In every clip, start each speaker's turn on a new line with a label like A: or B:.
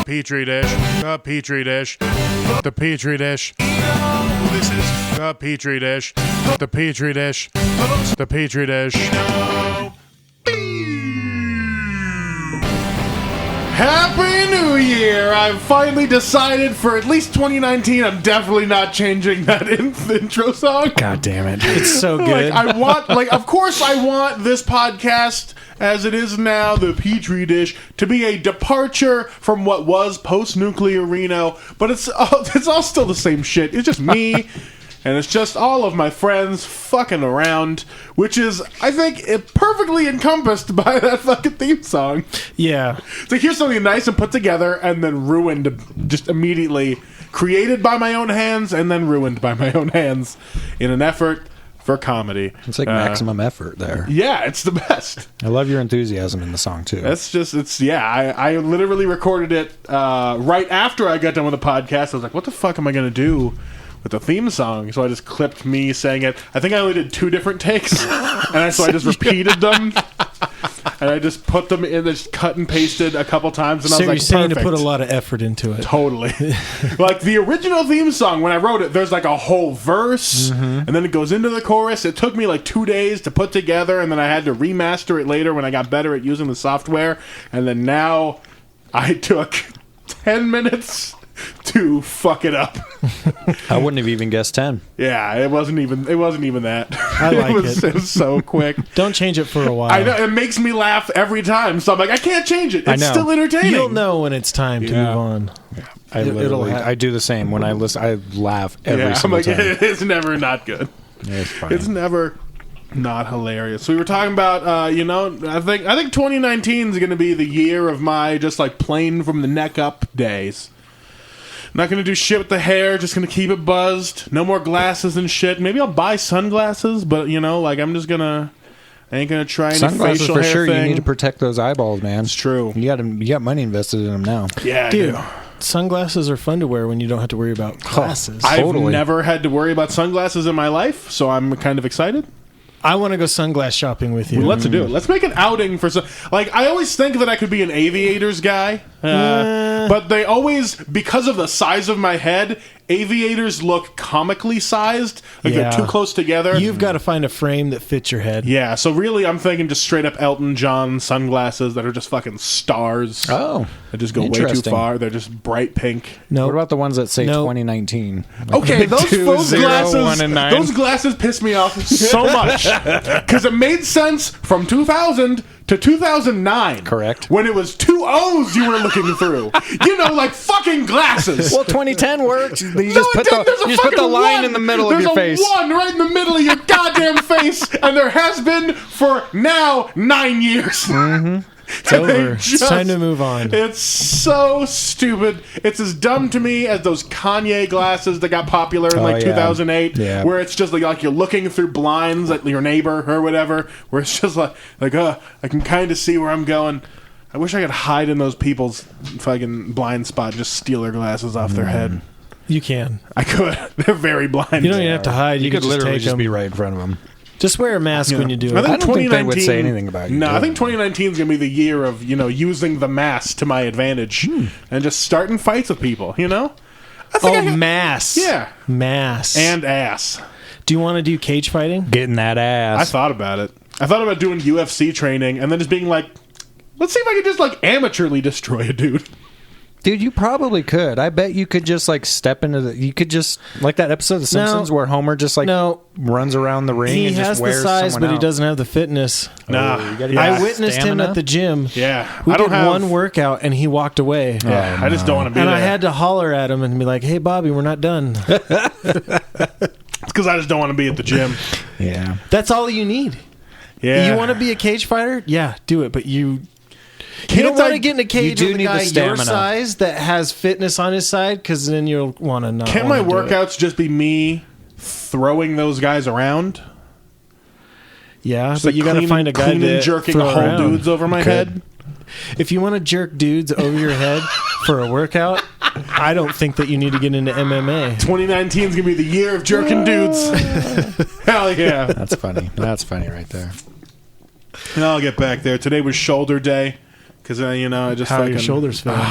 A: Petri dish, the Petri dish, the Petri dish.
B: This is
A: The Petri dish, the Petri dish, the Petri dish.
C: Happy New Year! I've finally decided for at least 2019 I'm definitely not changing that intro song.
D: God damn it. It's so good.
C: Of course I want this podcast, as it is now, the Petri dish, to be a departure from what was post-nuclear Reno, but it's all still the same shit. It's just me, and it's just all of my friends fucking around, which is, I think, perfectly encompassed by that fucking theme song.
D: Yeah.
C: So here's something nice and put together and then ruined just immediately. Created by my own hands and then ruined by my own hands in an effort for comedy.
D: It's like maximum effort there.
C: Yeah, it's the best.
D: I love your enthusiasm in the song, too.
C: I literally recorded it right after I got done with the podcast. I was like, what the fuck am I going to do with the theme song? So I just clipped me saying it. I think I only did 2 different takes. So I just repeated them. And I just put them in, just cut and pasted a couple times, and I was like,
E: you're saying
C: perfect.
E: to put a lot of effort into it.
C: Totally. Like the original theme song, when I wrote it, there's like a whole verse, and then it goes into the chorus. It took me like 2 days to put together, and then I had to remaster it later when I got better at using the software. And then now I took 10 minutes to fuck it up.
D: I wouldn't have even guessed 10.
C: Yeah, it wasn't even that.
E: I like
C: it was so quick.
E: Don't change it for a while.
C: I know, it makes me laugh every time. So I'm like, I can't change it. It's still entertaining.
E: You'll know when it's time to move on.
D: Yeah. I do the same. When I listen, I laugh every single time.
C: It's never not good.
D: It's funny.
C: It's never not hilarious. We were talking about, I think 2019 is going to be the year of my just like plain from the neck up days. Not gonna do shit with the hair, just gonna keep it buzzed. No more glasses and shit. Maybe I'll buy sunglasses, but I ain't gonna try any
D: sunglasses
C: facial
D: for
C: hair
D: sure.
C: thing.
D: You need to protect those eyeballs, man.
C: It's true.
D: You got money invested in them now.
C: Yeah,
E: Dude,
C: I do.
E: sunglasses are fun to wear when you don't have to worry about glasses.
C: I've never had to worry about sunglasses in my life, so I'm kind of excited.
E: I want to go sunglass shopping with you.
C: Well, let's do it. Let's make an outing for I always think that I could be an aviators guy, but they always, because of the size of my head, aviators look comically sized. Like they're too close together.
E: You've got to find a frame that fits your head.
C: Yeah, so really I'm thinking just straight up Elton John sunglasses that are just fucking stars.
D: Oh.
C: They just go way too far. They're just bright pink.
D: What about the ones that say 2019?
C: Okay, those
D: 2, 1, and 9.
C: Those glasses piss me off so much. Because it made sense from 2000 to 2009.
D: Correct.
C: When it was 2 O's you were looking through. Like fucking glasses.
D: Well, 2010 worked. You just put the line in the middle of your face.
C: There's a 1 right in the middle of your goddamn face, and there has been for now 9 years.
D: Mm-hmm.
E: It's over. It's time to move on.
C: It's so stupid. It's as dumb to me as those Kanye glasses that got popular in 2008, where it's just like you're looking through blinds at your neighbor or whatever, where it's just like I can kind of see where I'm going. I wish I could hide in those people's fucking blind spot and just steal their glasses off their head.
E: You can.
C: I could. They're very blind.
E: You don't even have to hide.
D: You could literally just
E: them.
D: be right in front of them.
E: Just wear a mask when you do it.
C: I
D: don't think they would say anything about you.
C: No, I think 2019 is going to be the year of, using the mask to my advantage and just starting fights with people,
E: mass.
C: Yeah.
E: Mass.
C: And ass.
E: Do you want to do cage fighting?
D: Getting that ass.
C: I thought about it. I thought about doing UFC training and then just being like, let's see if I can just amateurly destroy a dude.
D: Dude, you probably could. I bet you could just step into you could just like that episode of The Simpsons where Homer just runs around the ring
E: he
D: and just
E: has
D: wears
E: the size,
D: someone
E: but he
D: out.
E: doesn't have the fitness.
C: Nah.
E: I witnessed him at the gym.
C: Yeah.
E: We did one workout and he walked away.
C: Yeah, I just don't want to be
E: and
C: there.
E: I had to holler at him and be like, hey, Bobby, we're not done.
C: It's because I just don't want to be at the gym.
D: Yeah.
E: That's all you need.
C: Yeah.
E: You want to be a cage fighter? Yeah, do it. But you don't want to get in a cage with a guy your size that has fitness on his side, because then you'll want to not.
C: Can't my workouts just be me throwing those guys around?
E: Yeah,
C: just
E: but you got to find a guy to
C: jerking whole
E: around.
C: dudes over my head.
E: If you want to jerk dudes over your head for a workout, I don't think that you need to get into MMA.
C: 2019 is going to be the year of jerking dudes. Hell yeah.
D: That's funny. That's funny right there.
C: I'll get back there. Today was shoulder day. Because, I just
E: How
C: fucking...
E: your shoulders feel?
C: They're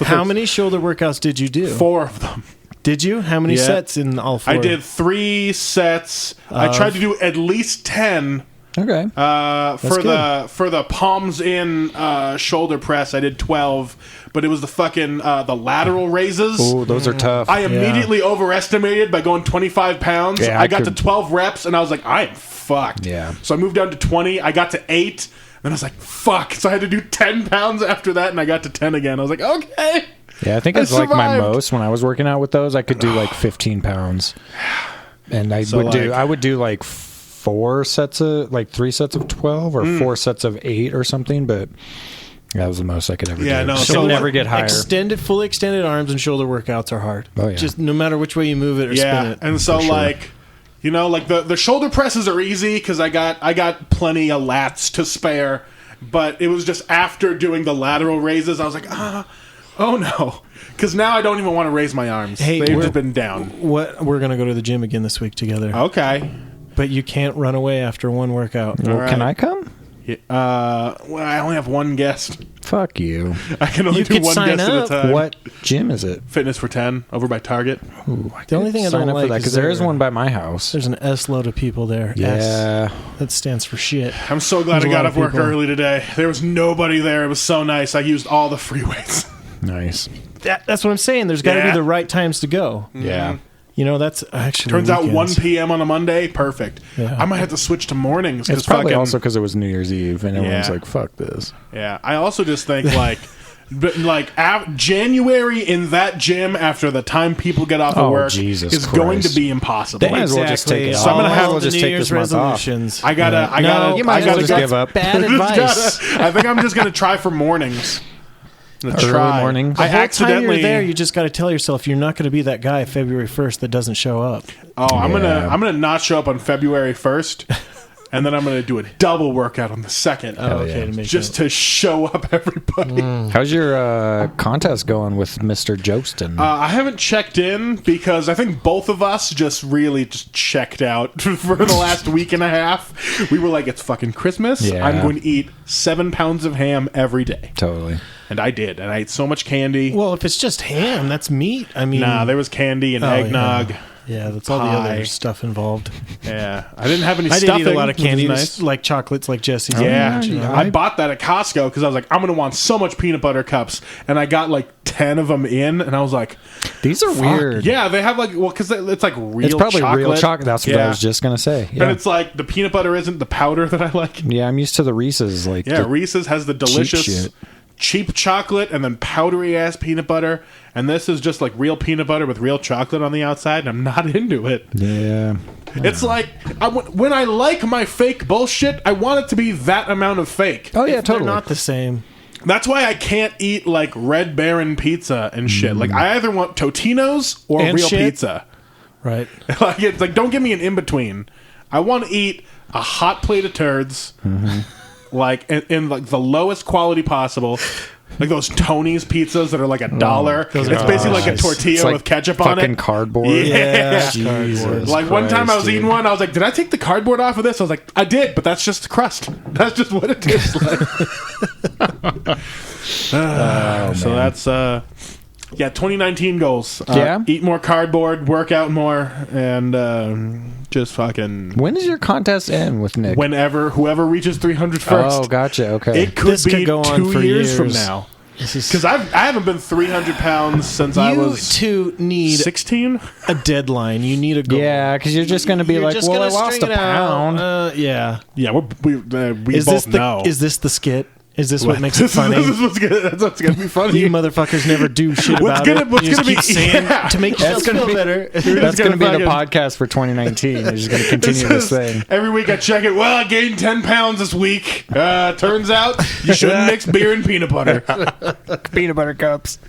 E: How many shoulder workouts did you do?
C: 4 of them.
E: Did you? How many sets in all 4?
C: I did 3 sets. I tried to do at least 10.
D: Okay.
C: For the palms in shoulder press, I did 12, but it was the fucking the lateral raises.
D: Oh, those are tough.
C: I immediately overestimated by going 25 pounds.
D: Yeah,
C: I got to 12 reps, and I was like, I am fucked.
D: Yeah.
C: So I moved down to 20. I got to 8, and I was like, fuck. So I had to do 10 pounds after that, and I got to 10 again. I was like, okay.
D: Yeah, I think it's like my most when I was working out with those. I could do like 15 pounds, and I would do like 3 sets of 12 or 4 sets of 8 or something. But that was the most I could ever do.
C: No,
D: so never get higher.
E: Fully extended arms and shoulder workouts are hard.
D: Oh yeah,
E: just no matter which way you move it or spin it.
C: And so like. You know, like the shoulder presses are easy because I got plenty of lats to spare, but it was just after doing the lateral raises, I was like, oh no, because now I don't even want to raise my arms.
E: Hey,
C: they've just been down.
E: We're gonna go to the gym again this week together.
C: Okay,
E: but you can't run away after one workout.
D: Well, right. Can I come?
C: Well, I only have one guest.
D: Fuck you.
C: I can only do one guest at a time.
D: What gym is it?
C: Fitness for 10 over by Target.
D: Ooh,
E: the only thing I don't like
D: because there is one by my house.
E: There's an S load of people there.
D: Yeah,
E: that stands for shit.
C: I'm so glad I got off work early today. There was nobody there. It was so nice. I used all the free weights.
D: Nice.
E: That's what I'm saying. There's got to be the right times to go.
D: Yeah.
E: You know, that's actually
C: turns out 1 p.m. on a Monday, perfect. Yeah. I might have to switch to mornings.
D: It's probably also because it was New Year's Eve and everyone's like, "Fuck this."
C: Yeah, I also just think January in that gym after the time people get off of work is going to be impossible.
D: They might as well just take it.
C: So I'm gonna have
D: to just take this
E: resolutions.
C: I gotta.
D: You might as well just give up.
E: Bad advice.
C: I think I'm just gonna try for mornings.
D: Early mornings.
E: The whole time you're there, you just got to tell yourself you're not going to be that guy February 1st that doesn't show up.
C: Oh, I'm gonna not show up on February 1st, and then I'm gonna do a double workout on the 2nd.
E: Oh, okay,
C: to show up everybody.
D: How's your contest going with Mr. Jostin?
C: I haven't checked in because I think both of us just checked out for the last week and a half. We were like, it's fucking Christmas.
D: Yeah.
C: I'm going to eat 7 pounds of ham every day.
D: Totally.
C: And I did. And I ate so much candy.
E: Well, if it's just ham, that's meat. I mean...
C: Nah, there was candy and eggnog.
E: Yeah, that's all the other stuff involved.
C: Yeah. I didn't have any
E: stuffing.
C: stuffing.
E: I did eat a lot of candy, like chocolates like Jesse's.
C: Yeah. I bought that at Costco because I was like, I'm going to want so much peanut butter cups. And I got like 10 of them in, and I was like...
D: These are weird.
C: Yeah, they have like... Well, because it's like real chocolate.
D: It's probably real chocolate. That's what I was just going to say. Yeah.
C: And it's like the peanut butter isn't the powder that I like.
D: Yeah, I'm used to the Reese's.
C: Reese's has the delicious... cheap chocolate and then powdery ass peanut butter, and this is just like real peanut butter with real chocolate on the outside, and I'm not into it.
D: Yeah,
C: it's like when I like my fake bullshit, I want it to be that amount of fake.
D: Oh yeah, totally.
E: They're not the same.
C: That's why I can't eat like Red Baron pizza and shit. Like I either want Totino's or real pizza.
E: Right.
C: Like it's like don't give me an in between. I want to eat a hot plate of turds. Like in like the lowest quality possible, like those Tony's pizzas that are like $1. It's basically like a tortilla with ketchup on it.
D: Fucking cardboard.
C: Yeah,
D: Jesus.
C: Like one time I was eating one, I was like, "Did I take the cardboard off of this?" I was like, "I did, but that's just the crust. That's just what it tastes like." So that's 2019 goals. Eat more cardboard, work out more, and just fucking...
D: When does your contest end with Nick?
C: Whoever reaches 300 first.
D: Oh, gotcha. Okay.
C: It could be go on 2 years from now. Because I haven't been 300 pounds since I was...
E: You two need
C: 16?
E: A deadline. You need a goal.
D: Yeah, because you're just going to be like, well, I lost a pound.
E: Yeah.
C: Yeah, we both know.
E: Is this the skit? Is this what makes it funny?
C: This is what's going to be funny.
E: You motherfuckers never do shit about it.
C: What's going to be
E: to make yourself feel better.
D: That's going to be the podcast for 2019. We're just going to continue this thing.
C: Every week I check it. Well, I gained 10 pounds this week. Turns out you shouldn't mix beer and peanut butter.
D: Peanut butter cups.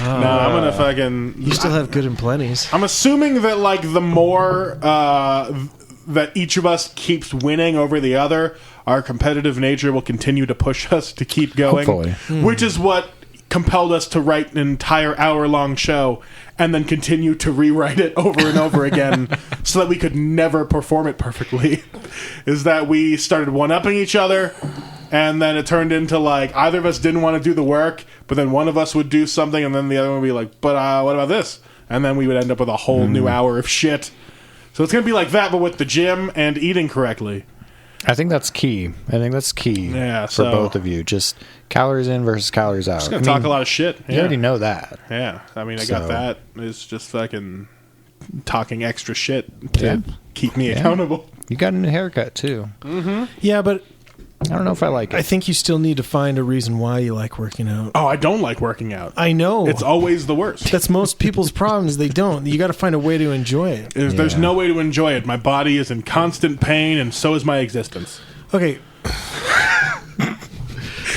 C: No, I'm going to fucking...
E: You still have good and plenties.
C: I'm assuming that like the more that each of us keeps winning over the other... Our competitive nature will continue to push us to keep going.
D: Hopefully.
C: Which is what compelled us to write an entire hour-long show and then continue to rewrite it over and over again so that we could never perform it perfectly. Is that we started one-upping each other, And then it turned into like either of us didn't want to do the work, but then one of us would do something, and then the other one would be like, "But what about this?" And then we would end up with a whole new hour of shit. So it's gonna be like that, but with the gym and eating correctly.
D: I think that's key. For both of you. Just calories in versus calories out.
C: Just gonna talk a lot of shit.
D: You already know that.
C: Yeah, I mean, I got that. It's just fucking talking extra shit to keep me accountable.
D: You got a new haircut too.
E: Mm-hmm. Yeah, but
D: I don't know if I like it.
E: I think you still need to find a reason why you like working out.
C: Oh, I don't like working out.
E: I know.
C: It's always the worst.
E: That's most people's problem is they don't. You got to find a way to enjoy it.
C: There's no way to enjoy it. My body is in constant pain, and so is my existence.
E: Okay.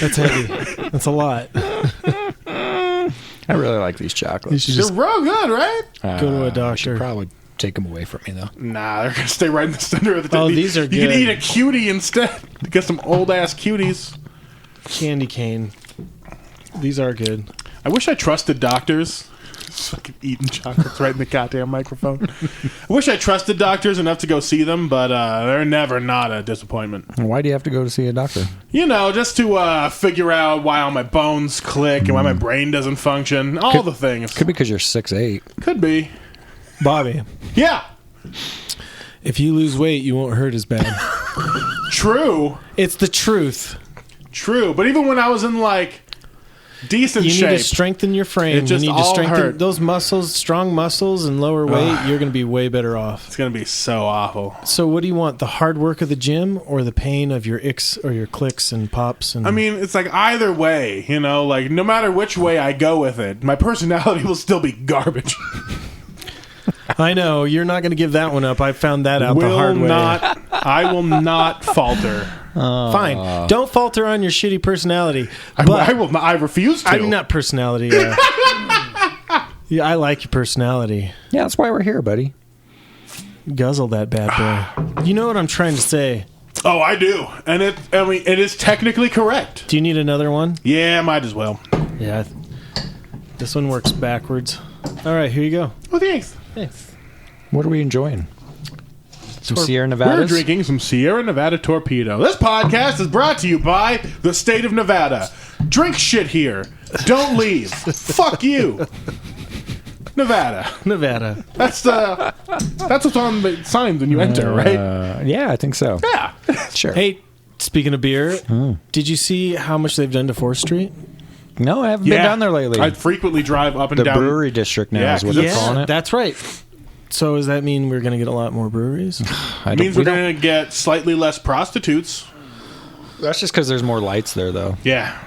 E: That's heavy. That's a lot.
D: I really like these chocolates.
C: They're real good, right?
E: Go to a doctor.
D: Should probably take them away from me, though.
C: Nah, they're going to stay right in the center of the
E: Oh, these are
C: You
E: good.
C: can eat a cutie instead. Get some old-ass cuties.
E: Candy cane. These are good.
C: I wish I trusted doctors. Just fucking eating chocolates right in the goddamn microphone. I wish I trusted doctors enough to go see them, but they're never not a disappointment.
D: Why do you have to go to see a doctor?
C: You know, just to figure out why all my bones click and why my brain doesn't function. All the things.
D: Could be because you're 6'8".
C: Could be.
E: Bobby,
C: Yeah.
E: if you lose weight, you won't hurt as bad.
C: True.
E: It's the truth.
C: True. But even when I was in, like, decent
E: You
C: shape.
E: need to strengthen your frame.
C: It just
E: you need to
C: all
E: strengthen
C: hurt.
E: those muscles, strong muscles, and lower weight. You're going to be way better off.
C: It's going to be so awful.
E: So, what do you want? The hard work of the gym, or the pain of your icks or your clicks and pops? And
C: I mean, it's like either way, you know, like no matter which way I go with it, my personality will still be garbage.
E: I know you're not going to give that one up. I found that out the hard way.
C: I will not falter.
E: Fine, don't falter on your shitty personality.
C: I will not. I refuse to.
E: I mean, not personality. Yeah, I like your personality.
D: Yeah, that's why we're here, buddy.
E: Guzzle that bad boy. You know what I'm trying to say.
C: Oh, I do, and it is technically correct.
E: Do you need another one?
C: Yeah, might as well.
E: Yeah. This one works backwards. All right, here you go.
C: Oh, thanks.
D: What are we enjoying? Some Sierra Nevadas?
C: We're drinking some Sierra Nevada Torpedo. This podcast is brought to you by the state of Nevada. Drink shit here. Don't leave. Fuck you. Nevada. That's what's on the signs when you enter, right?
D: Yeah, I think so.
C: Yeah.
D: Sure.
E: Hey, speaking of beer, did you see how much they've done to 4th Street?
D: No, I haven't been down there lately.
C: I frequently drive up and
D: the
C: down.
D: brewery district now is what they're calling it.
E: That's right. So does that mean we're going to get a lot more breweries?
C: It means we're going to get slightly less prostitutes.
D: That's just because there's more lights there, though.
C: Yeah.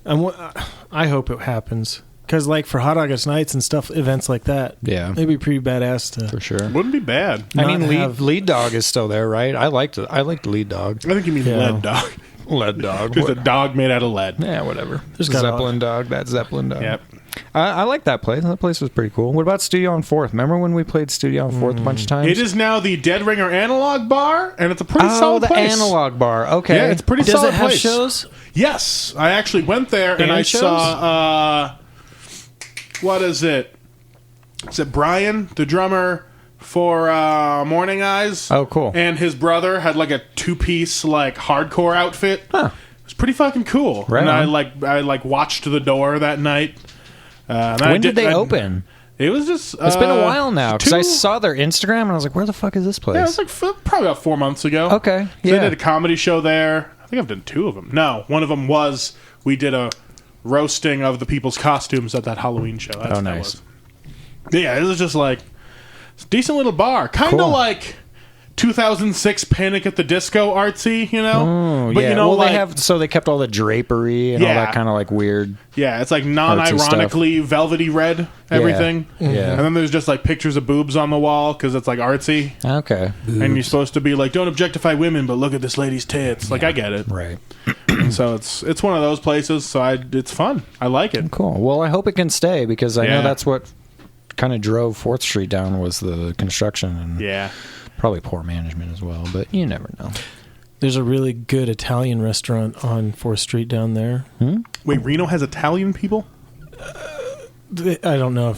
E: I hope it happens. Because, like, for Hot August nights and stuff, events like that,
D: Yeah.
E: it'd be pretty badass to...
D: For sure.
C: Wouldn't be bad.
D: I mean,
E: have-
D: lead dog is still there, right? I liked lead dog.
C: I think you mean lead dog.
D: Lead dog.
C: There's a dog made out of lead.
D: Yeah, whatever.
E: There's got
D: Zeppelin dog. That's Zeppelin dog.
C: Yep.
D: I like that place. That place was pretty cool. What about Studio on 4th? Remember when we played Studio on 4th a bunch of times?
C: It is now the Dead Ringer Analog Bar, and it's a pretty solid
D: the
C: place.
D: Analog Bar. Okay.
C: Yeah, it's a pretty
E: Does
C: solid
E: it have
C: place.
E: shows?
C: Yes. I actually went there, and
E: Band
C: I
E: shows?
C: saw... what is it? Is it Brian, the drummer for Morning Eyes?
D: Oh, cool.
C: And his brother had like a 2-piece like hardcore outfit.
D: Huh.
C: It was pretty fucking cool.
D: Right
C: and
D: on.
C: I watched the door that night.
D: When did they open?
C: It was just...
D: It's been a while now because I saw their Instagram and I was like, where the fuck is this place?
C: Yeah, it was like probably about 4 months ago.
D: Okay,
C: So
D: yeah.
C: they did a comedy show there. I think I've done 2 of them. No, one of them was we did a roasting of the people's costumes at that Halloween show. That's what that
D: nice.
C: was. Yeah, it was just like it's a decent little bar, kind of
D: Cool.
C: like 2006 Panic at the Disco artsy, you know.
D: Oh,
C: But
D: yeah.
C: you know,
D: well,
C: like,
D: they kept all the drapery and all
C: Yeah.
D: that kind of like weird.
C: yeah, it's like non-ironically velvety red everything.
D: Yeah.
C: And then there's just like pictures of boobs on the wall because it's like artsy,
D: Okay.
C: and you're supposed to be like, don't objectify women, but look at this lady's tits. Like I get it.
D: Right.
C: So it's one of those places. So it's fun. I like it.
D: Cool. Well, I hope it can stay because I
C: Yeah.
D: know that's what kind of drove 4th Street down was the construction and
C: Yeah.
D: probably poor management as well. But you never know.
E: There's a really good Italian restaurant on 4th Street down there.
C: Wait, Reno has Italian people?
E: I don't know.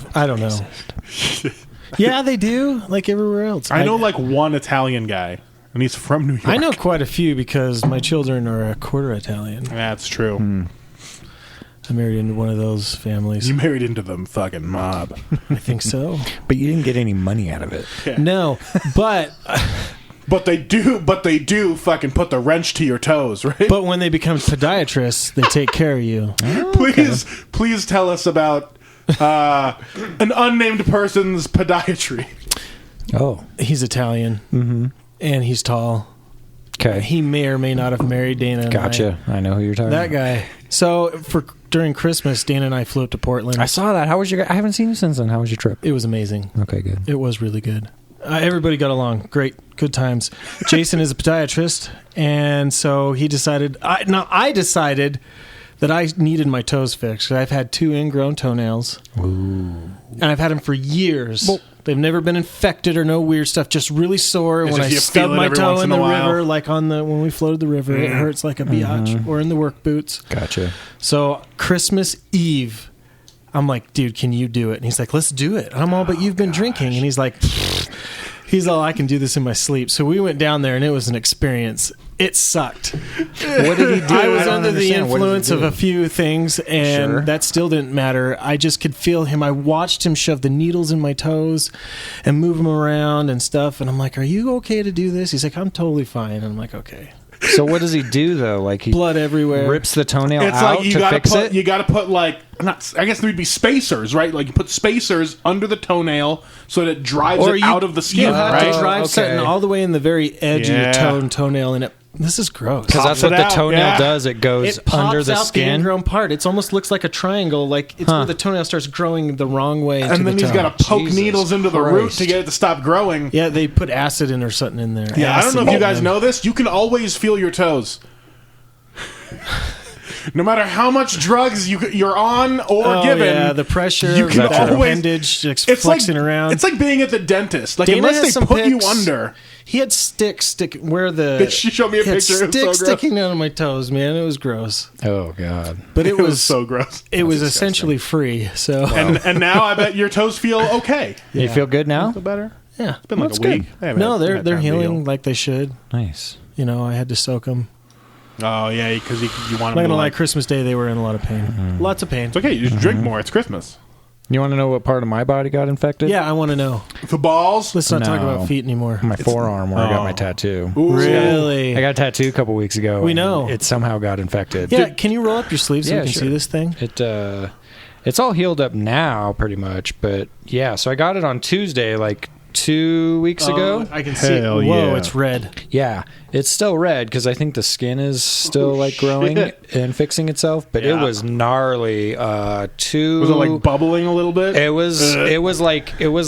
E: Yeah, they do. Like everywhere else.
C: I know like one Italian guy, And he's from New York.
E: I know quite a few because my children are a quarter Italian.
C: That's true.
E: I married into one of those families.
C: You married into the fucking mob.
E: I think so.
D: But you didn't get any money out of it.
C: Yeah.
E: No, but
C: But they do fucking put the wrench to your toes, right?
E: but when they become podiatrists, they take care of you.
C: Please tell us about an unnamed person's podiatry.
D: Oh.
E: He's Italian, and he's tall.
D: Okay.
E: He may or may not have married Dana. And
D: Gotcha. I know who you're talking
E: that
D: about.
E: guy. So during Christmas, Dana and I flew up to Portland.
D: I saw that. How was your? I haven't seen you since then. How was your trip?
E: It was amazing.
D: Okay, good.
E: It was really good. Everybody got along. Great. Good times. Jason is a podiatrist, and so he decided... I decided that I needed my toes fixed. I've had 2 ingrown toenails. Ooh. And I've had them for years. Well, they've never been infected or no weird stuff, just really sore. When I stub my toe in the river, like when we floated the river, it hurts like a biatch, or in the work boots.
D: Gotcha.
E: So Christmas Eve, I'm like, dude, can you do it? And he's like, let's do it. I'm all, but you've been drinking. And he's like, he's all, I can do this in my sleep. So we went down there and it was an experience. It sucked.
D: What did he do?
E: I was under the influence of a few things, and that still didn't matter. I just could feel him. I watched him shove the needles in my toes and move them around and stuff. And I'm like, are you okay to do this? He's like, I'm totally fine. And I'm like, okay.
D: So what does he do though? Like he
E: blood everywhere,
D: rips the toenail
C: it's
D: out
C: like you
D: to
C: gotta
D: fix
C: put,
D: it.
C: You got to put like I guess there'd be spacers, right? Like you put spacers under the toenail so that it drives it out of the skin.
E: You have
C: right?
E: to drive something all the way in the very edge of your toenail, and this is gross.
D: Because that's what the toenail does. It goes
E: it pops
D: under the
E: out
D: skin.
E: The ingrown part. It almost looks like a triangle. Like it's where the toenail starts growing the wrong way.
C: And then he's got to poke needles into the root to get it to stop growing.
E: Yeah, they put acid in or something in there.
C: Yeah, I don't know if you guys know this. You can always feel your toes. No matter how much drugs you're on or given,
E: yeah, the pressure,
C: you can
E: that
C: always
E: appendage flexing around.
C: It's like being at the dentist. Like
E: Dana
C: unless they put you under.
E: He had sticks where the.
C: Did she show me a picture?
E: Sticks
C: so
E: sticking out of my toes, man. It was gross.
D: Oh god!
E: But it was
C: so gross.
E: It was essentially free. So
C: and now I bet your toes feel okay.
D: You feel good now?
C: Feel better?
E: Yeah,
C: it's been like a week.
E: No, they're healing like they should.
D: Nice.
E: You know, I had to soak them.
C: Oh yeah, because you want them.
E: I'm not gonna lie. Christmas Day, they were in a lot of pain. Lots of pain.
C: It's okay. You just drink more. It's Christmas.
D: You want to know what part of my body got infected?
E: Yeah, I want to know.
C: The balls?
E: Let's not talk about feet anymore.
D: My forearm where I got my tattoo.
C: Ooh.
E: Really?
D: I got a tattoo a couple weeks ago.
E: We know.
D: It somehow got infected.
E: Yeah, can you roll up your sleeve so we can
D: sure.
E: see this thing?
D: It's all healed up now, pretty much. But yeah, so I got it on Tuesday, like 2 weeks ago.
E: I can see it. Whoa,
C: yeah.
E: it's red.
D: Yeah, it's still red because I think the skin is still like growing and fixing itself. But it was gnarly.
C: Was it like bubbling a little bit?
D: It was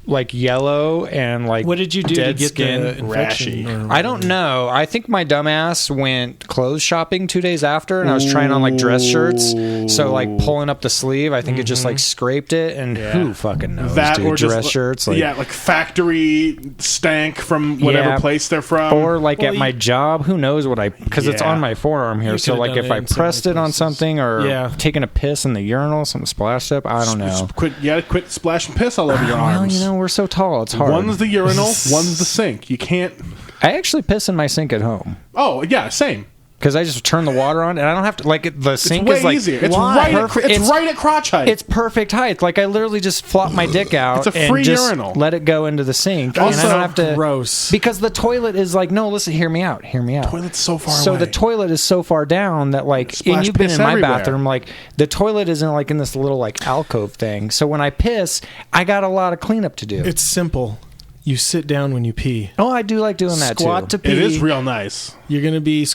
D: like yellow and like
E: what did you do
D: dead
E: to get
D: skin?
E: the infection?
D: I don't know. I think my dumbass went clothes shopping 2 days after, and I was trying on like dress shirts. So like pulling up the sleeve, I think it just like scraped it, and who fucking knows?
C: That
D: dude,
C: or just,
D: dress shirts, like,
C: like factory stank from whatever place they're from,
D: or like at my job. Who knows what because it's on my forearm here. So like if I pressed it on something or taking a piss in the urinal, something splashed up. I don't know.
C: Quit splashing piss all over your arms.
D: Well, you know, we're so tall, it's hard.
C: One's the urinal, one's the sink. You can't.
D: I actually piss in my sink at home.
C: Oh yeah, same.
D: Because I just turn the water on, and I don't have to the sink
C: it's way
D: is like
C: easier. It's right at crotch height.
D: It's perfect height. Like I literally just flop my dick out.
C: It's a free
D: and just
C: urinal.
D: Let it go into the sink,
E: Also,
D: and I don't have to.
E: Gross.
D: Because the toilet is like, no, listen, hear me out.
C: Toilet's so far away.
D: So the toilet is so far down that like, and you've been in my
C: everywhere.
D: bathroom, like the toilet isn't like in this little like alcove thing. So when I piss, I got a lot of cleanup to do.
E: It's simple. You sit down when you pee.
D: Oh, I do like doing that
E: Squat
D: too.
E: to pee.
C: It is real nice.
E: You're gonna be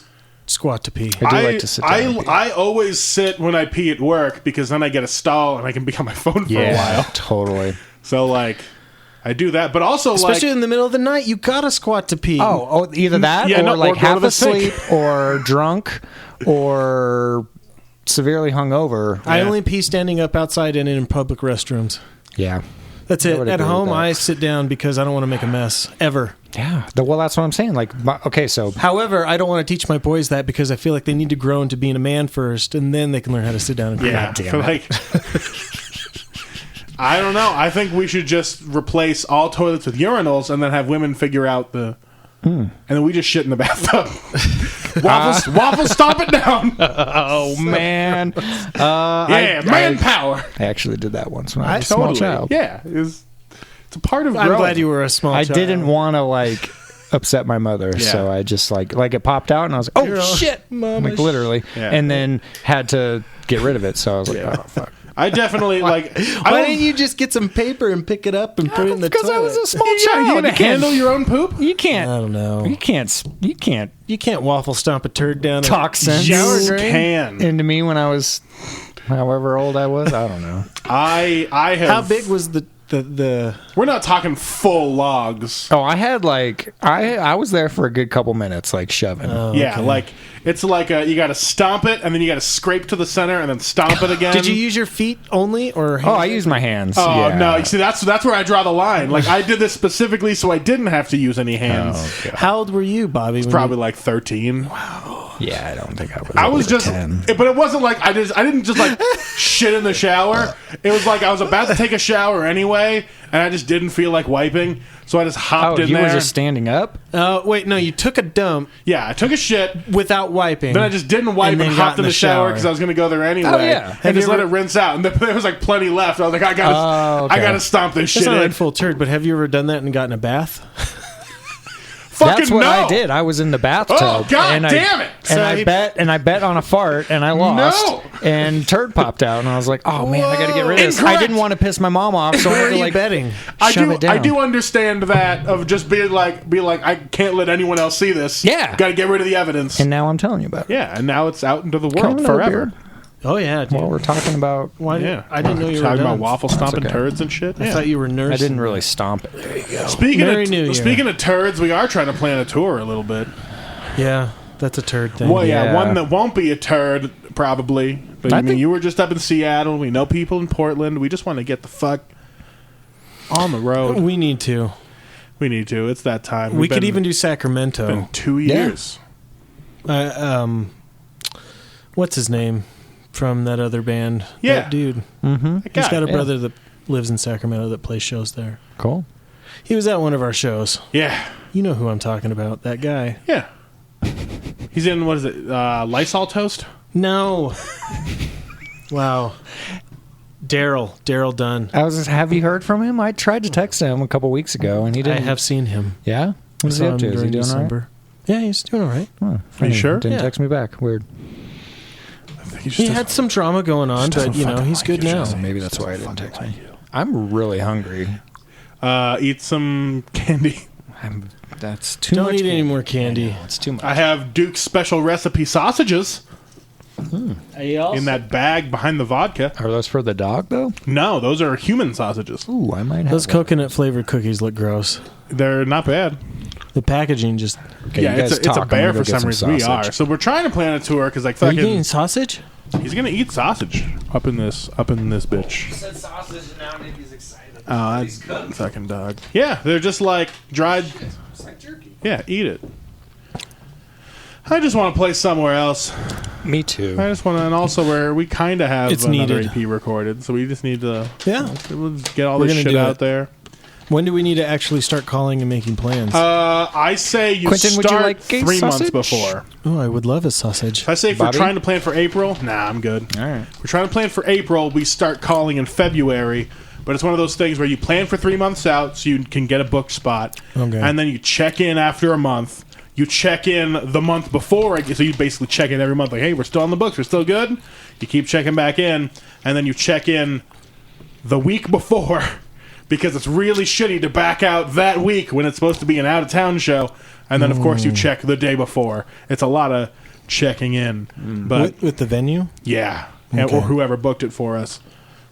E: squat to pee.
D: I do like to sit down. and pee.
C: I always sit when I pee at work because then I get a stall and I can be on my phone for a while.
D: Totally.
C: So like, I do that, but also
E: especially in the middle of the night, you gotta squat to pee.
D: Oh, either that or like half asleep or drunk or severely hungover.
E: I only pee standing up outside and in public restrooms.
D: Yeah.
E: That's it. At home, I sit down because I don't want to make a mess ever.
D: Yeah. Well, that's what I'm saying. Like, okay, so.
E: However, I don't want to teach my boys that because I feel like they need to grow into being a man first, and then they can learn how to sit down and pee.
C: Yeah. I don't know. I think we should just replace all toilets with urinals and then have women figure out the and then we just shit in the bathtub. Waffles, stomp it down.
D: Oh man,
C: manpower.
D: I actually did that once when I was a small child.
C: Yeah, it's a part of.
E: I'm
C: growing.
E: glad you were a small
D: I
E: child.
D: didn't want to like upset my mother, so I just like it popped out, and I was like, "Oh shit!"
E: Mama,
D: like literally, and then had to get rid of it. So I was like, "Oh fuck."
C: I definitely like.
E: Why didn't you just get some paper and pick it up and put it in the toilet?
D: Because I was a small
C: Yeah,
D: child.
C: you gonna
D: You can't
C: handle your own poop?
D: You can't.
E: I don't know.
D: You can't.
E: You can't waffle stomp a turd down
D: Talk
E: a
D: sense.
E: shower
C: You
E: drain.
C: can.
D: Into me when I was, however old I was. I don't know.
C: I have.
E: How big was the?
C: We're not talking full logs.
D: Oh, I had like I was there for a good couple minutes, like shoving.
C: Yeah, like it's like you got to stomp it, and then you got to scrape to the center, and then stomp it again.
E: Did you use your feet only, or?
D: Oh, I used my hands.
C: Oh
D: yeah.
C: no! You see, that's where I draw the line. Like I did this specifically so I didn't have to use any hands.
D: Oh, God.
E: How old were you, Bobby? when
C: Probably like 13.
D: Yeah, I don't think I was.
C: I was
D: over
C: just,
D: 10.
C: but it wasn't like I didn't just like shit in the shower. It was like I was about to take a shower anyway, and I just didn't feel like wiping, so I just hopped
D: Oh,
C: in
D: you
C: there.
D: were just standing up.
E: Wait, no, you took a dump
C: Yeah, I took a shit.
E: without wiping.
C: Then I just didn't wipe
E: And
C: and,
E: then got
C: hopped
E: in
C: in the
E: the
C: shower
E: shower.
C: because I was going to go there anyway.
D: Oh, yeah.
C: And
E: Have
C: just
E: you
C: let
E: ever-
C: it rinse out. And there was like plenty left. I was like, I gotta,
D: okay.
C: I gotta stomp this
E: It's
C: shit
E: not
C: in.
E: like full turd, but have you ever done that and gotten a bath?
C: Fucking
D: That's what
C: no.
D: I did. I was in the bathtub.
C: Oh, God
D: and
C: damn it.
D: And
E: So
D: I bet on a fart, and I lost.
C: No.
D: And turd popped out, and I was like, "Oh man, I got to get rid of this."
C: Incorrect.
D: I didn't want to piss my mom off, so I
E: Who
D: had
E: are
D: to
E: you
D: like
E: betting?
D: shove it down.
C: I do understand that of just being like, I can't let anyone else see this.
D: Yeah.
C: Got to get rid of the evidence.
D: And now I'm telling you about it.
C: Yeah, and now it's out into the
D: Come
C: world
D: another
C: forever.
D: beer.
E: Oh yeah, dude.
D: While we're talking about,
E: Why?
C: Yeah,
E: I didn't know you were
C: talking
E: done.
C: about waffle stomping
D: okay.
C: turds and shit.
E: I
C: Yeah.
E: thought you were nursing.
D: I didn't really stomp it. There you go.
E: Merry New Year.
C: Speaking of turds, we are trying to plan a tour a little bit.
E: Yeah, that's a turd thing.
C: Well, yeah,
D: Yeah.
C: one that won't be a turd probably. But
D: I
C: I mean,
D: think-
C: you were just up in Seattle. We know people in Portland. We just want to get the fuck on the road.
E: We need to.
C: We need to. It's that time.
E: We
C: We've
E: could
C: been-
E: even do
C: been
E: Sacramento.
C: 2 years.
E: What's his name from that other band?
C: Yeah.
E: That dude.
C: That
E: He's
C: guy.
E: got a
D: yeah.
E: brother that lives in Sacramento that plays shows there.
D: Cool.
E: He was at one of our shows.
C: Yeah,
E: You know who I'm talking about? That guy.
C: yeah. He's in what is it? Lysol toast.
E: No. Wow. Daryl Dunn.
D: Have you heard from him? I tried to text him a couple weeks ago, and he
E: I
D: didn't.
E: have seen him.
D: Yeah. What is
E: I
D: he
E: saw
D: up to?
E: him
D: Is he
E: during
D: doing all right?
E: December. Yeah, he's doing all right.
D: Oh,
C: Are you sure?
D: Didn't
E: Yeah.
D: text me back. Weird.
E: He had some drama going on, but you know he's good now.
D: Maybe that's why I didn't text me. I'm really hungry.
C: Eat some candy.
D: That's too
E: Don't
D: much.
E: eat any
D: candy.
E: more candy.
D: It's too much.
C: I have Duke's special recipe sausages in that bag behind the vodka.
D: Are those for the dog though?
C: No, those are human sausages.
D: Ooh, I might have
E: Those
D: that.
E: coconut flavored cookies look gross.
C: They're not bad.
E: The packaging just.
D: Okay,
C: Yeah,
D: you guys
C: it's a
D: talk. I'm
C: bear
D: gonna
C: for
D: go get
C: some reason. We
D: sausage.
C: are. So we're trying to plan a tour because like
E: Are you
C: fucking
E: eating sausage?
C: he's gonna eat sausage up in this bitch.
F: Said sausage and now Nikki's excited.
C: Oh,
F: He's
C: that's
F: cooked.
C: fucking dog. Yeah, they're just like dried.
F: It's like jerky.
C: Yeah, eat it. I just want to play somewhere else.
D: Me too.
C: I just want to, and also where we kind of have
E: It's
C: another
E: needed.
C: EP recorded, so we just need to
E: Yeah.
C: get all
E: We're
C: this
E: gonna
C: shit
E: do
C: out
E: it.
C: there.
E: When do we need to actually start calling and making plans?
C: I say you
D: Quentin, would you
C: start
D: like a
C: 3 months
D: sausage?
C: before.
E: Oh, I would love a sausage.
C: If I say if
D: Bobby?
C: we're trying to plan for April, nah, I'm good.
D: All right.
C: We're trying to plan for April. We start calling in February, but it's one of those things where you plan for 3 months out so you can get a booked spot,
E: Okay.
C: and then you check in after a month. You check in the month before, so you basically check in every month, like, hey, we're still on the books, we're still good. You keep checking back in, and then you check in the week before, because it's really shitty to back out that week when it's supposed to be an out-of-town show, and then, of course, you check the day before. It's a lot of checking in, but
E: With the venue?
C: yeah,
E: Okay.
C: or whoever booked it for us.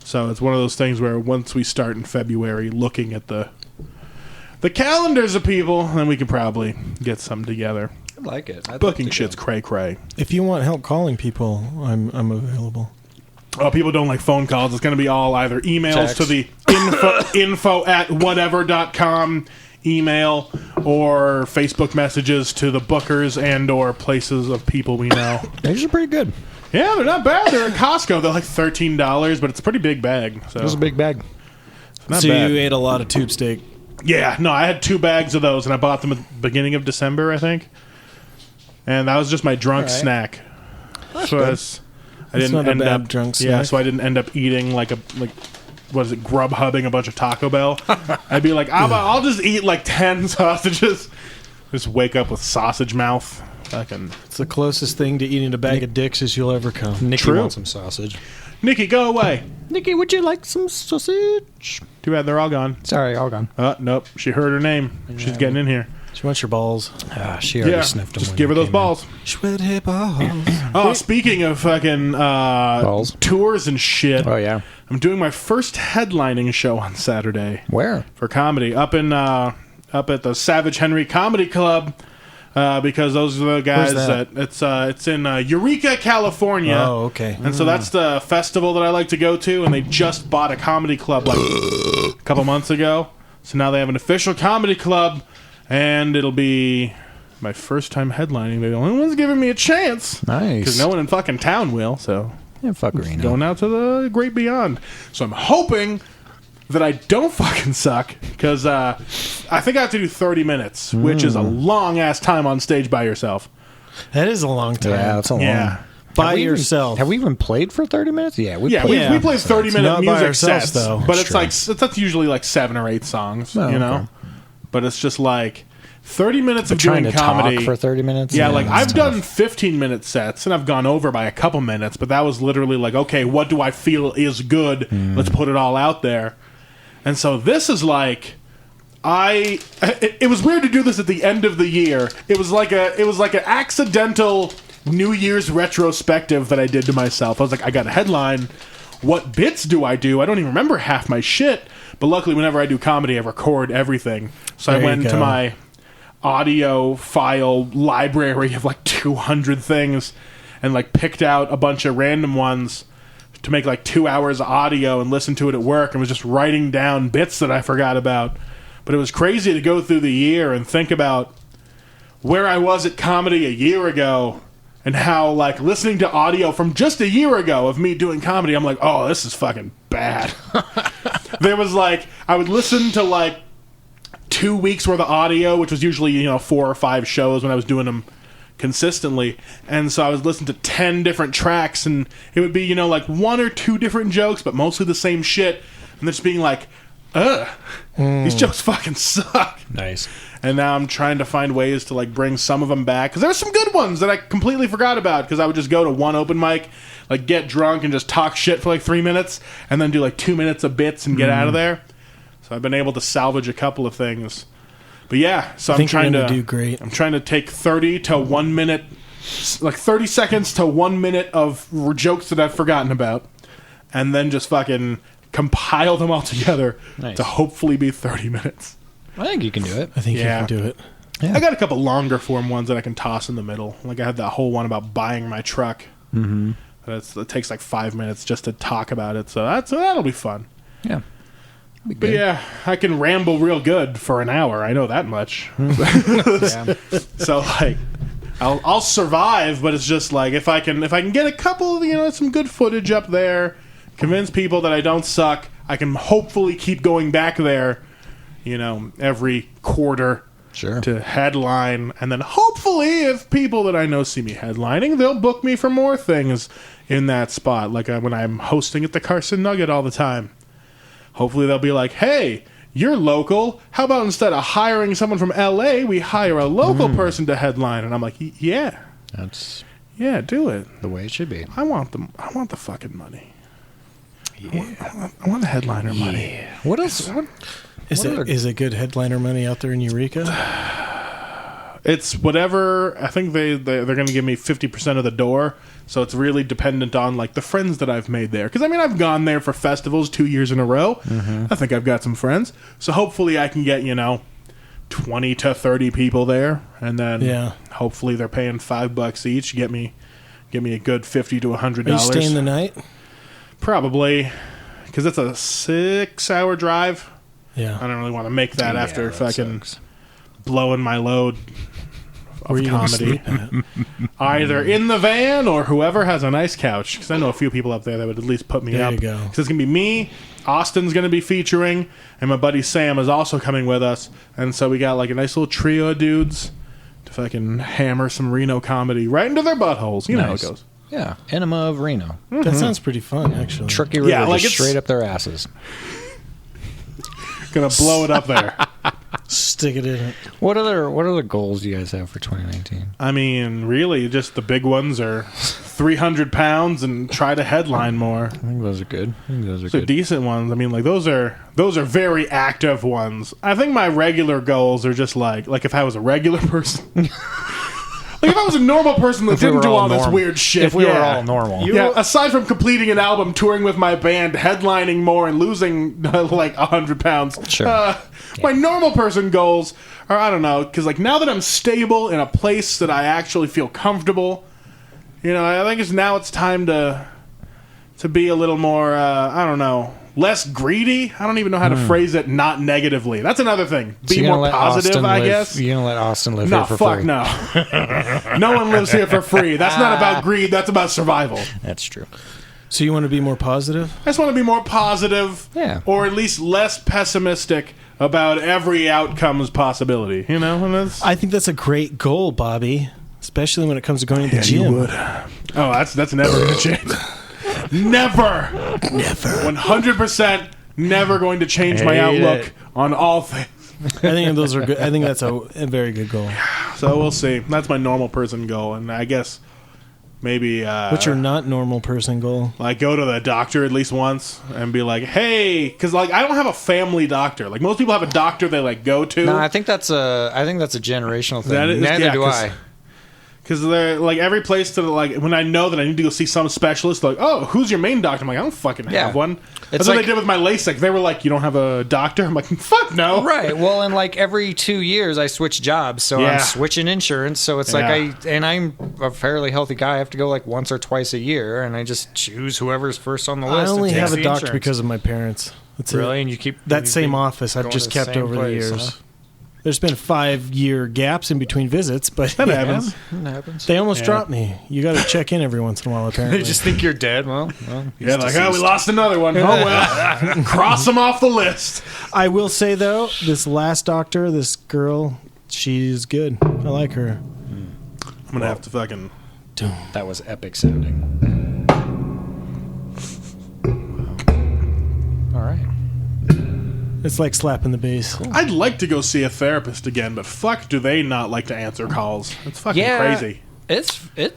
C: So it's one of those things where once we start in February looking at the calendars of people, then we could probably get some together.
D: I like it.
C: Booking shit's cray-cray.
E: If you want help calling people, I'm available.
C: Oh, people don't like phone calls. It's going to be all either emails
D: Text.
C: to the info at whatever.com email or Facebook messages to the bookers and or places of people we know.
D: These are pretty good.
C: Yeah, they're not bad. They're at Costco. They're like $13, but it's a pretty big bag. So
D: This is a big bag.
C: not
E: So
C: bad.
E: you ate a lot of tube steak.
C: Yeah, no, I had 2 bags of those, and I bought them at the beginning of December, I think. And that was just my drunk snack. So I didn't
E: not a
C: end
E: bad
C: up
E: drunk
C: Yeah,
E: snack.
C: so I didn't end up eating what is it, Grubhubbing a bunch of Taco Bell. I'd be like, I'll just eat like 10 sausages. Just wake up with sausage mouth.
E: It's the closest thing to eating a bag of dicks as you'll ever come.
D: Nikki
C: True.
D: wants some sausage.
C: Nikki, go away.
D: Nikki, would you like some sausage?
C: Too bad they're all gone.
D: Sorry, all gone.
C: Nope. She heard her name. She's getting in here.
E: She wants your balls.
D: She already sniffed them.
C: Just
D: when
C: give her
D: you
C: those
D: came
C: balls.
E: Sweat hip balls.
C: Oh, speaking of fucking
D: Balls.
C: tours and shit.
D: Oh, yeah.
C: I'm doing my first headlining show on Saturday
D: Where?
C: for comedy up at the Savage Henry Comedy Club. Because those are the guys
E: Where's
C: that it's in Eureka, California.
E: Oh, okay.
C: And so that's the festival that I like to go to, and they just bought a comedy club like a couple months ago. So now they have an official comedy club, and it'll be my first time headlining. They're the only ones giving me a chance.
D: Nice.
C: Because no one in fucking town will, so
D: Yeah, fuck Reno.
C: going out to the great beyond. So I'm hoping that I don't fucking suck, because I think I have to do 30 minutes, which is a long-ass time on stage by yourself.
E: That is a long time.
D: Yeah, that's a long.
C: Yeah.
E: By
D: Have we
E: yourself.
D: Have we even played for 30 minutes? Yeah, we played.
C: We play 30-minute
E: Not by
C: music
E: ourselves,
C: sets,
E: though.
C: but it's like that's usually like 7 or 8 songs,
D: Oh,
C: you know.
D: okay.
C: But it's just like 30 minutes of
D: Trying
C: doing
D: to
C: comedy
D: talk for 30 minutes?
C: Yeah, like
D: that's
C: I've
D: tough.
C: done 15-minute sets, and I've gone over by a couple minutes, but that was literally like, okay, what do I feel is good? Let's put it all out there. And so this is like, it was weird to do this at the end of the year. It was like an accidental New Year's retrospective that I did to myself. I was like, I got a headline. What bits do? I don't even remember half my shit. But luckily, whenever I do comedy, I record everything. So
E: There
C: I
E: you
C: went to
E: go.
C: my audio file library of like 200 things and like picked out a bunch of random ones to make like 2 hours of audio and listen to it at work, and was just writing down bits that I forgot about. But it was crazy to go through the year and think about where I was at comedy a year ago, and how like listening to audio from just a year ago of me doing comedy, I'm like, oh, this is fucking bad. There was like, I would listen to like 2 weeks worth of audio, which was usually 4 or 5 shows when I was doing them consistently, and so I was listening to 10 different tracks, and it would be like 1 or 2 different jokes, but mostly the same shit, and just being like, these jokes fucking suck.
D: Nice.
C: And now I'm trying to find ways to like bring some of them back, because there's some good ones that I completely forgot about, because I would just go to one open mic, like get drunk and just talk shit for like 3 minutes, and then do like 2 minutes of bits and get out of there. So I've been able to salvage a couple of things. But yeah, so I'm
E: think
C: trying
E: you're
C: to
E: gonna do great.
C: I'm trying to take 30 to 1 minute, like 30 seconds to 1 minute of jokes that I've forgotten about, and then just fucking compile them all together
D: Nice.
C: to hopefully be 30 minutes.
D: I think you can do it.
E: I think
C: Yeah.
E: you can do it.
C: I got a couple longer form ones that I can toss in the middle. Like I had that whole one about buying my truck. Mm-hmm. It takes like 5 minutes just to talk about it, so that'll be fun.
D: Yeah.
C: But yeah, I can ramble real good for an hour. I know that much. So like, I'll survive. But it's just like if I can get a couple, some good footage up there, convince people that I don't suck. I can hopefully keep going back there, every quarter.
D: Sure.
C: To headline, and then hopefully if people that I know see me headlining, they'll book me for more things in that spot, like when I'm hosting at the Carson Nugget all the time. Hopefully they'll be like, hey, you're local, how about instead of hiring someone from LA, we hire a local person to headline? And I'm like, yeah,
D: That's
C: do it.
D: the way it should be.
C: I want the fucking money. Yeah. I want the headliner money.
D: What else?
E: Is it good headliner money out there in Eureka?
C: It's whatever. I think they're going to give me 50% of the door, so it's really dependent on like the friends that I've made there. Because I've gone there for festivals 2 years in a row. Mm-hmm. I think I've got some friends, so hopefully I can get 20 to 30 people there, and then hopefully they're paying $5 each. Get me a good $50 to $100.
E: Are you staying the night?
C: Probably, because it's a 6-hour drive.
E: Yeah.
C: I don't really want to make that after
D: that
C: fucking
D: sucks.
C: blowing my load of comedy. Either in the van or whoever has a nice couch. Because I know a few people up there that would at least put me
E: There
C: up.
E: you go.
C: Because it's going to be me, Austin's going to be featuring, and my buddy Sam is also coming with us. And so we got like a nice little trio of dudes to fucking hammer some Reno comedy right into their buttholes. You know how it goes.
D: Yeah, Enema of Reno.
E: That sounds pretty fun, actually.
D: Truckee River,
C: Yeah, like
D: just
C: it's-
D: straight up their asses.
C: Gonna blow it up there.
E: Stick it in it.
D: What other goals do you guys have for 2019?
C: I mean, really, just the big ones are 300 pounds and try to headline more.
D: I think those are good.
C: Those are decent ones. I mean, like those are very active ones. I think my regular goals are just like if I was a regular person. Like if I was a normal person that
D: If we
C: didn't
D: were
C: do
D: all
C: all this
D: normal.
C: weird shit.
D: If we were
C: yeah.
D: all normal.
C: Yeah, aside from completing an album, touring with my band, headlining more, and losing like 100 pounds.
D: Sure.
C: My normal person goals are, I don't know, because like now that I'm stable in a place that I actually feel comfortable, you know, I think it's time to be a little more, I don't know, less greedy. I don't even know how to phrase it not negatively. That's another thing. Be more positive, I guess.
D: You're going to let Austin live
C: No,
D: here for
C: fuck
D: free.
C: no. No one lives here for free. That's not about greed. That's about survival.
D: That's true.
E: So you want to be more positive?
C: I just want to be more positive,
D: Yeah.
C: or at least less pessimistic about every outcome's possibility. You know, and that's,
E: I think that's a great goal, Bobby. Especially when it comes to going to the gym.
C: Oh, that's never going to change. Never. 100% never going to change my
D: Hate
C: outlook
D: it.
C: on all things.
E: I think those are good. I think that's a very good goal.
C: So we'll see. That's my normal person goal, and I guess maybe
E: What's your not normal person goal?
C: like go to the doctor at least once and be like, hey, because like I don't have a family doctor. Like most people have a doctor they like go to.
D: No, I think that's a generational thing.
C: That is-
D: Neither
C: yeah,
D: do
C: 'cause-
D: I.
C: Because they're like every place that like when I know that I need to go see some specialist, they're like, oh, who's your main doctor? I'm like, I don't fucking
D: Yeah.
C: have one.
D: It's
C: That's what
D: like-
C: they did with my LASIK. They were like, you don't have a doctor? I'm like, fuck no.
D: Right. Well, and like every 2 years, I switch jobs, so
C: Yeah.
D: I'm switching insurance. So it's
C: Yeah.
D: like I'm a fairly healthy guy. I have to go like once or twice a year, and I just choose whoever's first on the list.
E: I only
D: and
E: have
D: takes
E: a
D: the
E: doctor
D: insurance.
E: because of my parents. That's
D: Really,
E: it.
D: and you keep
E: That
D: you
E: same
D: keep
E: office I've
D: going
E: just
D: to the
E: kept
D: same
E: over the
D: place,
E: years.
D: huh?
E: There's been 5-year gaps in between visits, but
C: That happens.
D: That happens.
E: they almost
C: Yeah.
E: dropped me. You got to check in every once in a while, apparently.
D: They just think you're dead. Well,
C: Yeah, like, oh, we lost another one. Oh, well. Cross them off the list.
E: I will say, though, this last doctor, this girl, she's good. I like her.
C: I'm going to have to fucking...
D: that was epic sounding. All right.
E: It's like slapping the bass.
C: I'd like to go see a therapist again, but fuck do they not like to answer calls. It's fucking crazy.
D: It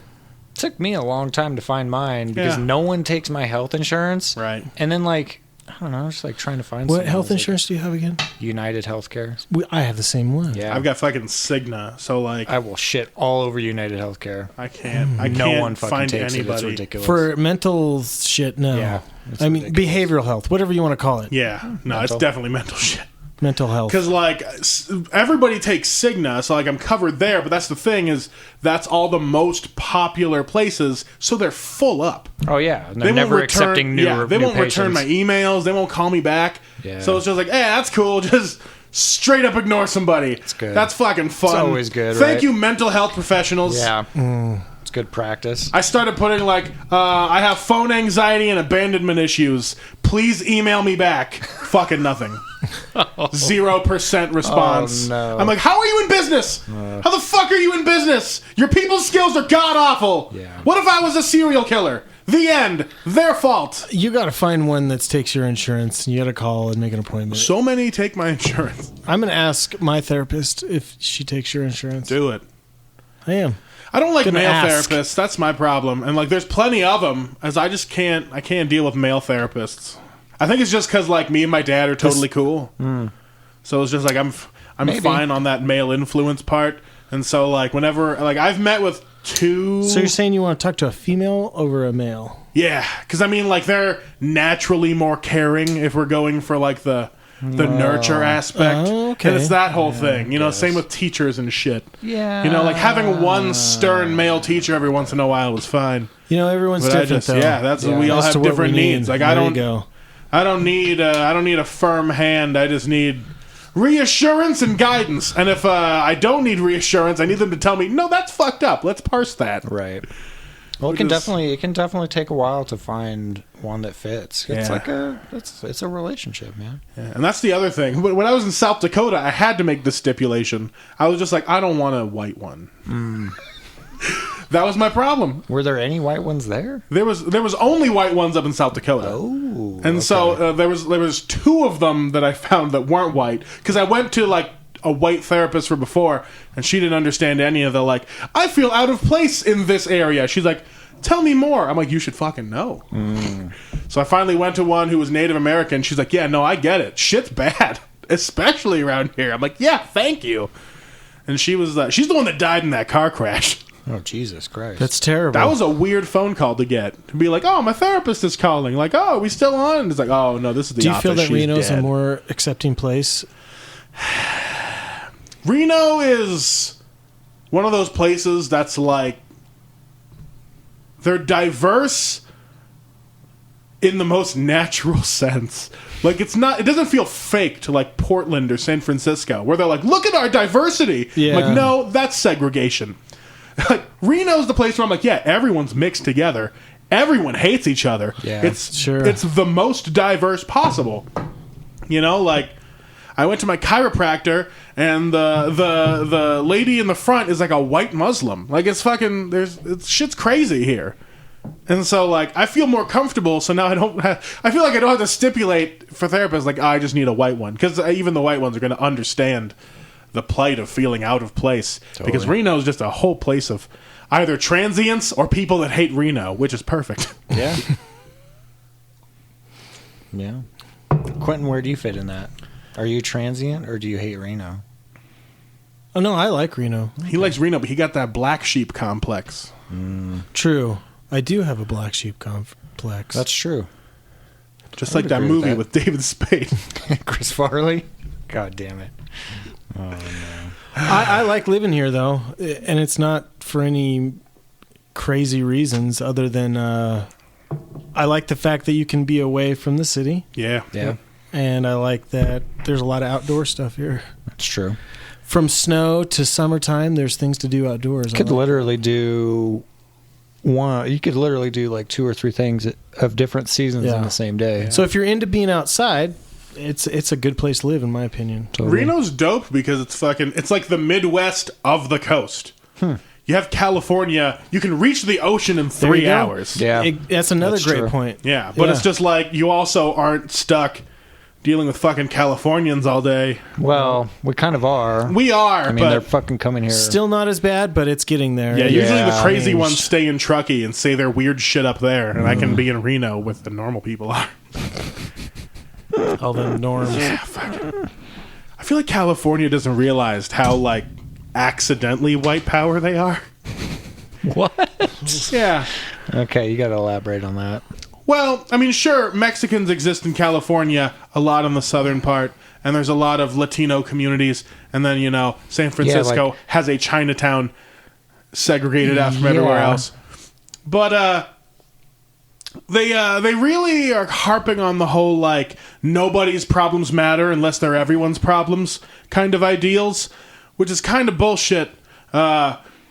D: took me a long time to find mine because
C: Yeah.
D: no one takes my health insurance.
C: Right.
D: And then like I don't know, just like trying to find
E: What
D: someone
E: health
D: who's, like,
E: insurance do you have again?
D: United Healthcare.
E: I have the same one.
D: Yeah.
C: I've got fucking Cigna, so like
D: I will shit all over United Healthcare.
C: I can't
D: No one fucking
C: find
D: takes it. It's
C: anybody.
D: ridiculous.
E: For mental shit, no.
D: Yeah, it's
E: I mean,
D: ridiculous.
E: behavioral health, whatever you want to call it.
C: Yeah, no,
D: Mental.
C: it's definitely mental shit.
E: Mental health.
C: Because like everybody takes Cigna, so like I'm covered there. But that's the thing is that's all the most popular places, so they're full up.
D: Oh yeah, and they're
C: They
D: never
C: won't return,
D: accepting new.
C: Yeah, they
D: new
C: won't return my
D: patients.
C: emails. They won't call me back.
D: Yeah.
C: So it's just like, hey, that's cool. Just straight up ignore somebody. It's
D: good.
C: That's fucking fun.
D: It's always good,
C: Thank
D: right?
C: you, mental health professionals.
D: Yeah, it's good practice.
C: I started putting like, I have phone anxiety and abandonment issues. Please email me back. Fucking nothing. 0% response.
D: Oh, no.
C: I'm like, how are you in business? How the fuck are you in business? Your people's skills are god awful.
D: Yeah.
C: What if I was a serial killer? The end. Their fault.
E: You got to find one that takes your insurance. You got to call and make an appointment.
C: So many take my insurance.
E: I'm going to ask my therapist if she takes your insurance.
C: Do it.
E: I am.
C: I don't like
E: Gonna
C: male
E: ask.
C: therapists. That's my problem. And like, there's plenty of them. As I just can't. I can't deal with male therapists. I think it's just because like me and my dad are totally cool. So it's just like I'm
D: Maybe.
C: fine on that male influence part. And so like whenever like I've met with two.
E: So you're saying you want to talk to a female over a male?
C: Yeah, because I mean like they're naturally more caring if we're going for like the nurture aspect.
E: Oh, okay.
C: And it's that whole thing. You know, same with teachers and shit.
D: Yeah,
C: You know, like having one stern male teacher every once in a while is fine.
E: You know, everyone's
C: But I
E: different,
C: just,
E: though.
C: yeah, that's we all
E: As
C: have
E: to what
C: different
E: we need.
C: needs. Like
E: There
C: I
E: you
C: don't
E: go.
C: I don't need a firm hand. I just need reassurance and guidance. And if I don't need reassurance, I need them to tell me, no, that's fucked up. Let's parse that.
D: Right. Well, it can definitely take a while to find one that fits. It's like it's a relationship, man.
C: Yeah, and that's the other thing. When I was in South Dakota, I had to make this stipulation. I was just like, I don't want a white one. That was my problem.
D: Were there any white ones there?
C: There was only white ones up in South Dakota.
D: Oh,
C: and so there was 2 of them that I found that weren't white, because I went to like a white therapist for before, and she didn't understand any of the like, I feel out of place in this area. She's like, tell me more. I'm like, you should fucking know. So I finally went to one who was Native American. She's like, yeah, no, I get it. Shit's bad, especially around here. I'm like, yeah, thank you. And she was she's the one that died in that car crash.
D: Oh, Jesus Christ.
E: That's terrible.
C: That was a weird phone call to get. To be like, oh, my therapist is calling. Like, oh, are we still on? It's like, oh, no, this is the office.
E: Do you feel that
C: She's
E: Reno's
C: dead.
E: a more accepting place?
C: Reno is one of those places that's like, they're diverse in the most natural sense. Like, it doesn't feel fake to like Portland or San Francisco, where they're like, look at our diversity.
E: Yeah.
C: Like, no, that's segregation. Like, Reno's the place where I'm like, yeah, everyone's mixed together. Everyone hates each other.
D: Yeah,
C: it's the most diverse possible. You know, like, I went to my chiropractor, and the lady in the front is like a white Muslim. Like, it's shit's crazy here. And so, like, I feel more comfortable, so now I feel like I don't have to stipulate for therapists, like, I just need a white one. Because even the white ones are going to understand the plight of feeling out of place. Totally. Because Reno is just a whole place of either transients or people that hate Reno, which is perfect.
D: Yeah. Yeah. Quentin, where do you fit in that? Are you transient, or do you hate Reno?
E: Oh, no, I like Reno.
C: He likes Reno, but he got that black sheep complex.
E: True. I do have a black sheep complex.
D: That's true.
C: Just like that movie with David Spade.
D: Chris Farley? God damn it. Oh, no.
E: I like living here, though, and it's not for any crazy reasons other than I like the fact that you can be away from the city.
C: Yeah.
D: Yeah.
E: And I like that there's a lot of outdoor stuff here.
D: That's true.
E: From snow to summertime, there's things to do outdoors.
D: You could literally do like 2 or 3 things of different seasons in the same day.
E: So if you're into being outside, it's a good place to live, in my opinion.
D: Totally.
C: Reno's dope because it's like the Midwest of the coast. You have California, you can reach the ocean in 3 hours.
D: Yeah.
E: That's another great
D: true.
E: point.
C: Yeah, but it's just like you also aren't stuck dealing with fucking Californians all day.
D: Well, we kind of are.
C: We are,
D: I mean,
C: but
D: they're fucking coming here.
E: Still not as bad, but it's getting there.
C: yeah, usually
D: Yeah,
C: the crazy
D: I mean,
C: ones stay in Truckee and say their weird shit up there, and I can be in Reno with the normal people are.
E: All the norms.
C: Yeah, fuck. I feel like California doesn't realize how, like, accidentally white power they are.
D: What?
C: Yeah.
D: Okay, you got to elaborate on that.
C: Well, I mean, sure, Mexicans exist in California a lot on the southern part, and there's a lot of Latino communities, and then, San Francisco has a Chinatown segregated out from everywhere else. But they really are harping on the whole, like, nobody's problems matter unless they're everyone's problems kind of ideals, which is kind of bullshit.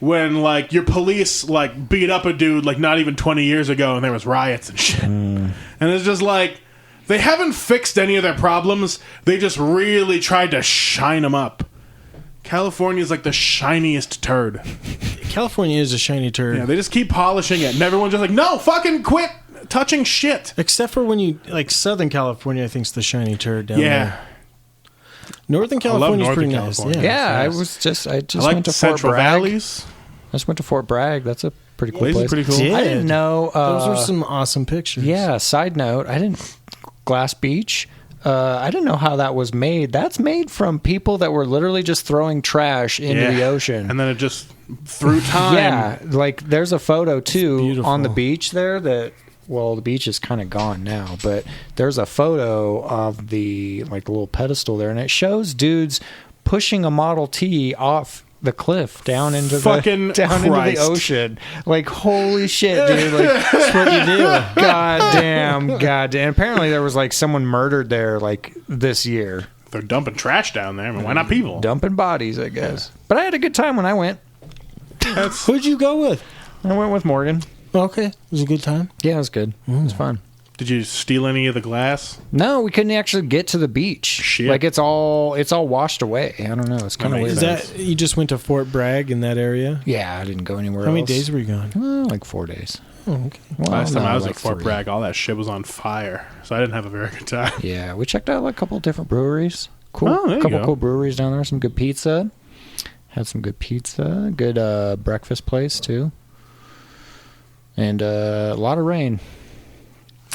C: When, like, your police, like, beat up a dude, like, not even 20 years ago, and there was riots and shit. And it's just like, they haven't fixed any of their problems. They just really tried to shine them up. California's, like, the shiniest turd.
E: California is a shiny turd.
C: Yeah, they just keep polishing it, and everyone's just like, no, fucking quit touching shit.
E: Except for when you, like, Southern California, I think, is the shiny turd down there. Northern California is pretty nice.
C: California.
D: Yeah,
C: Nice.
D: I just
C: I like
D: went to
C: Central
D: Fort Bragg.
C: Valleys.
D: I just went to Fort Bragg. That's a pretty cool
C: Place is
D: place.
C: pretty cool.
E: Did.
D: I didn't know.
E: Those are some awesome pictures.
D: Yeah. Side note: Glass Beach. I didn't know how that was made. That's made from people that were literally just throwing trash into the ocean,
C: And then it just, through time.
D: yeah, like there's a photo too
E: beautiful.
D: on the beach there that. Well, the beach is kind of gone now, but there's a photo of the little pedestal there, and it shows dudes pushing a Model T off the cliff down into the ocean. Like, holy shit, dude! Like, that's what you do. God damn. Apparently, there was like someone murdered there like this year.
C: they're dumping trash down there. I mean, why not people?
D: Dumping bodies, I guess. But I had a good time when I went.
E: Who'd you go with?
D: I went with Morgan.
E: Okay. It was a good time?
D: Yeah, it was good. It was fun.
C: Did you steal any of the glass?
D: No, we couldn't actually get to the beach.
C: Shit.
D: Like it's all washed away. I don't know. It's kind of weird.
E: Is that you just went to Fort Bragg in that area?
D: Yeah, I didn't go anywhere
E: How many
D: else.
E: days were you gone?
D: Like 4 days.
E: Oh, okay.
D: Well,
C: Last time
D: no,
C: I was
D: like
C: at Fort
D: 3.
C: Bragg, all that shit was on fire, so I didn't have a very good time.
D: Yeah, we checked out like a couple of different breweries. Cool.
C: Oh, there you
D: couple
C: go.
D: cool breweries down there. Some good pizza. Had some good pizza. Good breakfast place too. And a lot of rain.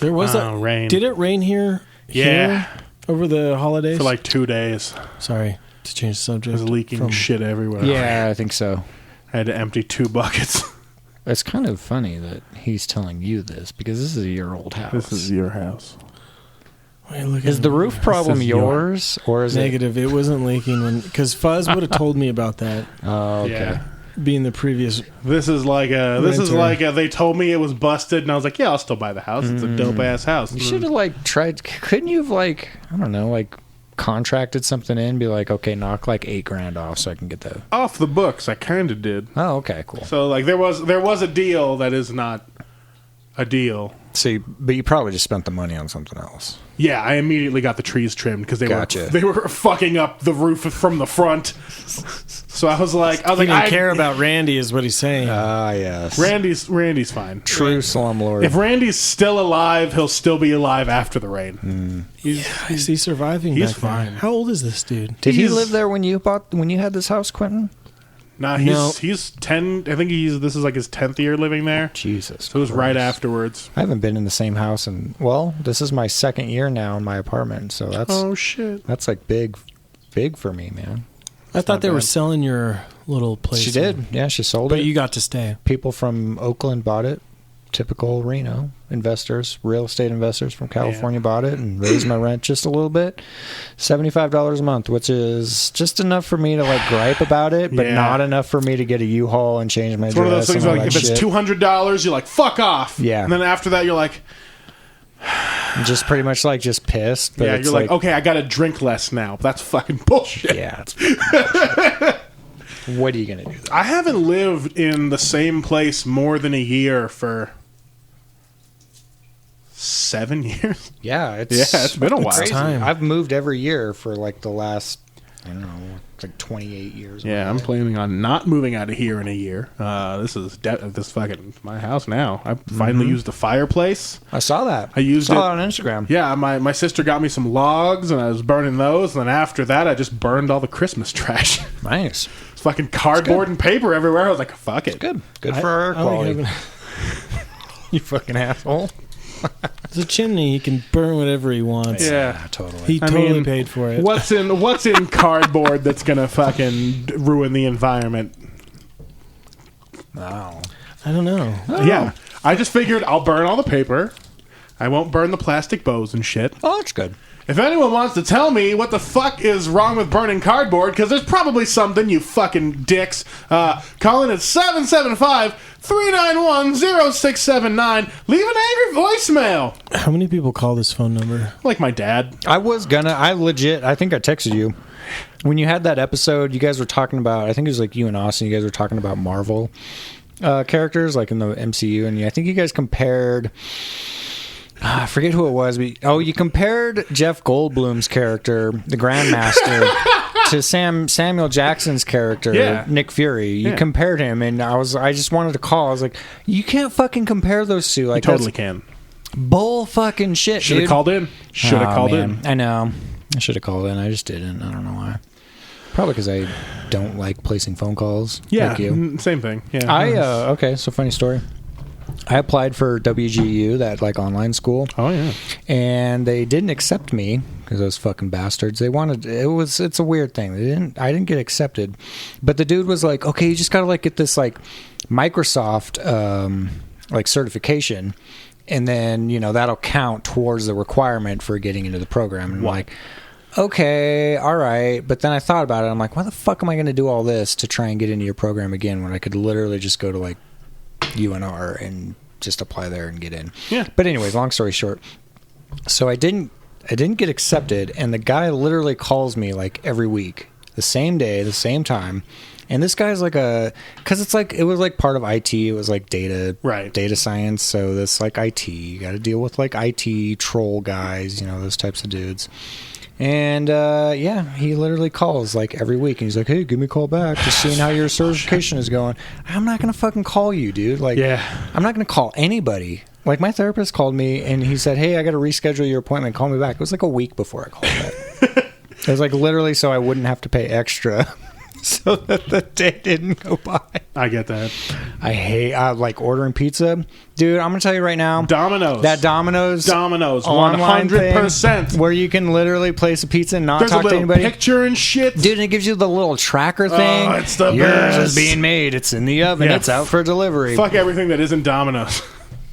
E: There was
C: rain.
E: Did it rain here?
C: Yeah.
E: Here over the holidays?
C: For like 2 days.
E: Sorry to change the subject.
C: It was leaking shit everywhere.
D: Yeah, I think so.
C: I had to empty 2 buckets.
D: It's kind of funny that he's telling you this because this is a year-old house.
C: This is your house.
E: Wait, look
D: Is
E: at
D: the
E: it.
D: roof problem
C: is
D: yours or is
E: Negative. It wasn't leaking because Fuzz would have told me about that.
D: it? Oh, okay.
C: Yeah.
E: Being the previous.
C: This is like they told me it was busted, and I was like, yeah, I'll still buy the house. It's a dope ass house.
D: You should have like tried. Couldn't you have like I don't know like contracted something in? Be like, okay, knock like $8,000 off so I can get the.
C: Off the books. I kind of did.
D: Oh, okay, cool.
C: So like there was a deal that is not a deal.
D: See, but you probably just spent the money on something else.
C: Yeah, I immediately got the trees trimmed because
D: Gotcha.
C: they were fucking up the roof from the front. So I was like,
E: He didn't care about Randy, is what he's saying.
D: Ah, yes.
C: Randy's fine.
D: True slumlord.
C: If Randy's still alive, he'll still be alive after the rain.
E: Is he surviving?
C: He's
E: back there?
C: fine.
E: How old is this dude?
D: Did he
C: he's-
D: live there when you had this house, Quentin?
C: Nah,
E: No.
C: he's 10. I think this is like his 10th year living there.
D: Jesus.
C: So it was right
D: Christ.
C: afterwards.
D: I haven't been in the same house this is my 2nd year now in my apartment, so
C: Oh shit!
D: that's like big for me, man.
E: I thought they were
C: bad.
E: selling your little place.
D: She did. Yeah, she sold
E: But
D: it.
E: you got to stay.
D: People from Oakland bought it. Typical Reno investors, real estate investors from California bought it and raised my rent just a little bit. $75 a month, which is just enough for me to like gripe about it, but
C: Yeah.
D: not enough for me to get a U-Haul and change my
C: It's
D: dress.
C: one of those things
D: and all
C: like
D: that
C: if it's
D: shit.
C: $200, you're like fuck off.
D: Yeah.
C: And then after that, you're like,
D: Just pretty much like just pissed. But
C: yeah,
D: it's
C: you're like, okay, I got to drink less now. That's fucking bullshit.
D: yeah. It's bullshit. What are you gonna do?
C: I haven't lived in the same place more than a year for 7 years.
D: Yeah, it's
C: been a while.
D: crazy.
E: Time.
D: I've moved every year for like the last I don't know, like 28 years.
C: Yeah, I'm planning on not moving out of here in a year. This is this fucking my house now. I finally used the fireplace.
D: I saw that.
C: I used
D: saw
C: it
D: on Instagram.
C: Yeah, my sister got me some logs, and I was burning those. And then after that, I just burned all the Christmas trash.
D: Nice.
C: It's fucking cardboard and paper everywhere. I was like, fuck it.
D: Good for our
E: I like
D: quality.
E: having-
D: You fucking asshole.
E: It's a chimney. He can burn whatever he wants.
C: Yeah.
D: Totally.
E: He
C: I
E: totally
C: mean,
E: paid for it.
C: What's in cardboard that's gonna fucking ruin the environment?
D: Wow.
E: I don't know.
C: Yeah, I just figured I'll burn all the paper. I won't burn the plastic bows and shit.
D: Oh, that's good.
C: If anyone wants to tell me what the fuck is wrong with burning cardboard, because there's probably something, you fucking dicks, call in at 775-391-0679. Leave an angry voicemail.
E: How many people call this phone number?
C: Like my dad.
D: I think I texted you. When you had that episode, you guys were talking about, I think it was like you and Austin, you guys were talking about Marvel characters, like in the MCU, and I think you guys compared... I forget who it was. You compared Jeff Goldblum's character, the Grandmaster, to Samuel Jackson's character,
C: Yeah.
D: Nick Fury. You compared him, and I just wanted to call. I was like, you can't fucking compare those two. Like,
C: Totally
D: that's
C: can.
D: bull fucking shit.
C: Should have
D: dude.
C: called in. Should have
D: Oh,
C: called
D: man.
C: in.
D: I know. I should have called in. I just didn't. I don't know why. Probably because I don't like placing phone calls.
C: Yeah,
D: like you.
C: same thing. Yeah.
D: Okay, so funny story. I applied for WGU, that like online school,
C: Oh yeah.
D: and they didn't accept me because those fucking bastards. It's a weird thing. I didn't get accepted, but the dude was like, okay, you just gotta like get this like Microsoft like certification, and then that'll count towards the requirement for getting into the program. And I'm like, okay, all right. But then I thought about it. I'm like, why the fuck am I going to do all this to try and get into your program again when I could literally just go to like UNR and just apply there and get in?
C: Yeah.
D: But anyways, long story short, so I didn't I didn't get accepted, and the guy literally calls me like every week, the same day, the same time. And this guy's like because it's like, it was like part of IT. It was like data science. So this like IT, you got to deal with like IT troll guys, you know, those types of dudes. And he literally calls like every week, and he's like, "Hey, give me a call back, just seeing how your certification is going." I'm not gonna fucking call you, dude. Like, I'm not gonna call anybody. Like, my therapist called me, and he said, "Hey, I got to reschedule your appointment. Call me back." It was like a week before I called back. It was like literally so I wouldn't have to pay extra. So that the day didn't go by.
C: I get that.
D: I hate like ordering pizza, dude. I'm gonna tell you right now,
C: Domino's,
D: 100%, where you can literally place a pizza and not talk to anybody.
C: Picture and shit,
D: dude. And it gives you the little tracker thing.
C: Oh, it's the
D: Yours
C: best.
D: is being made. It's in the oven.
C: Yeah.
D: It's out for delivery.
C: Fuck everything that isn't Domino's.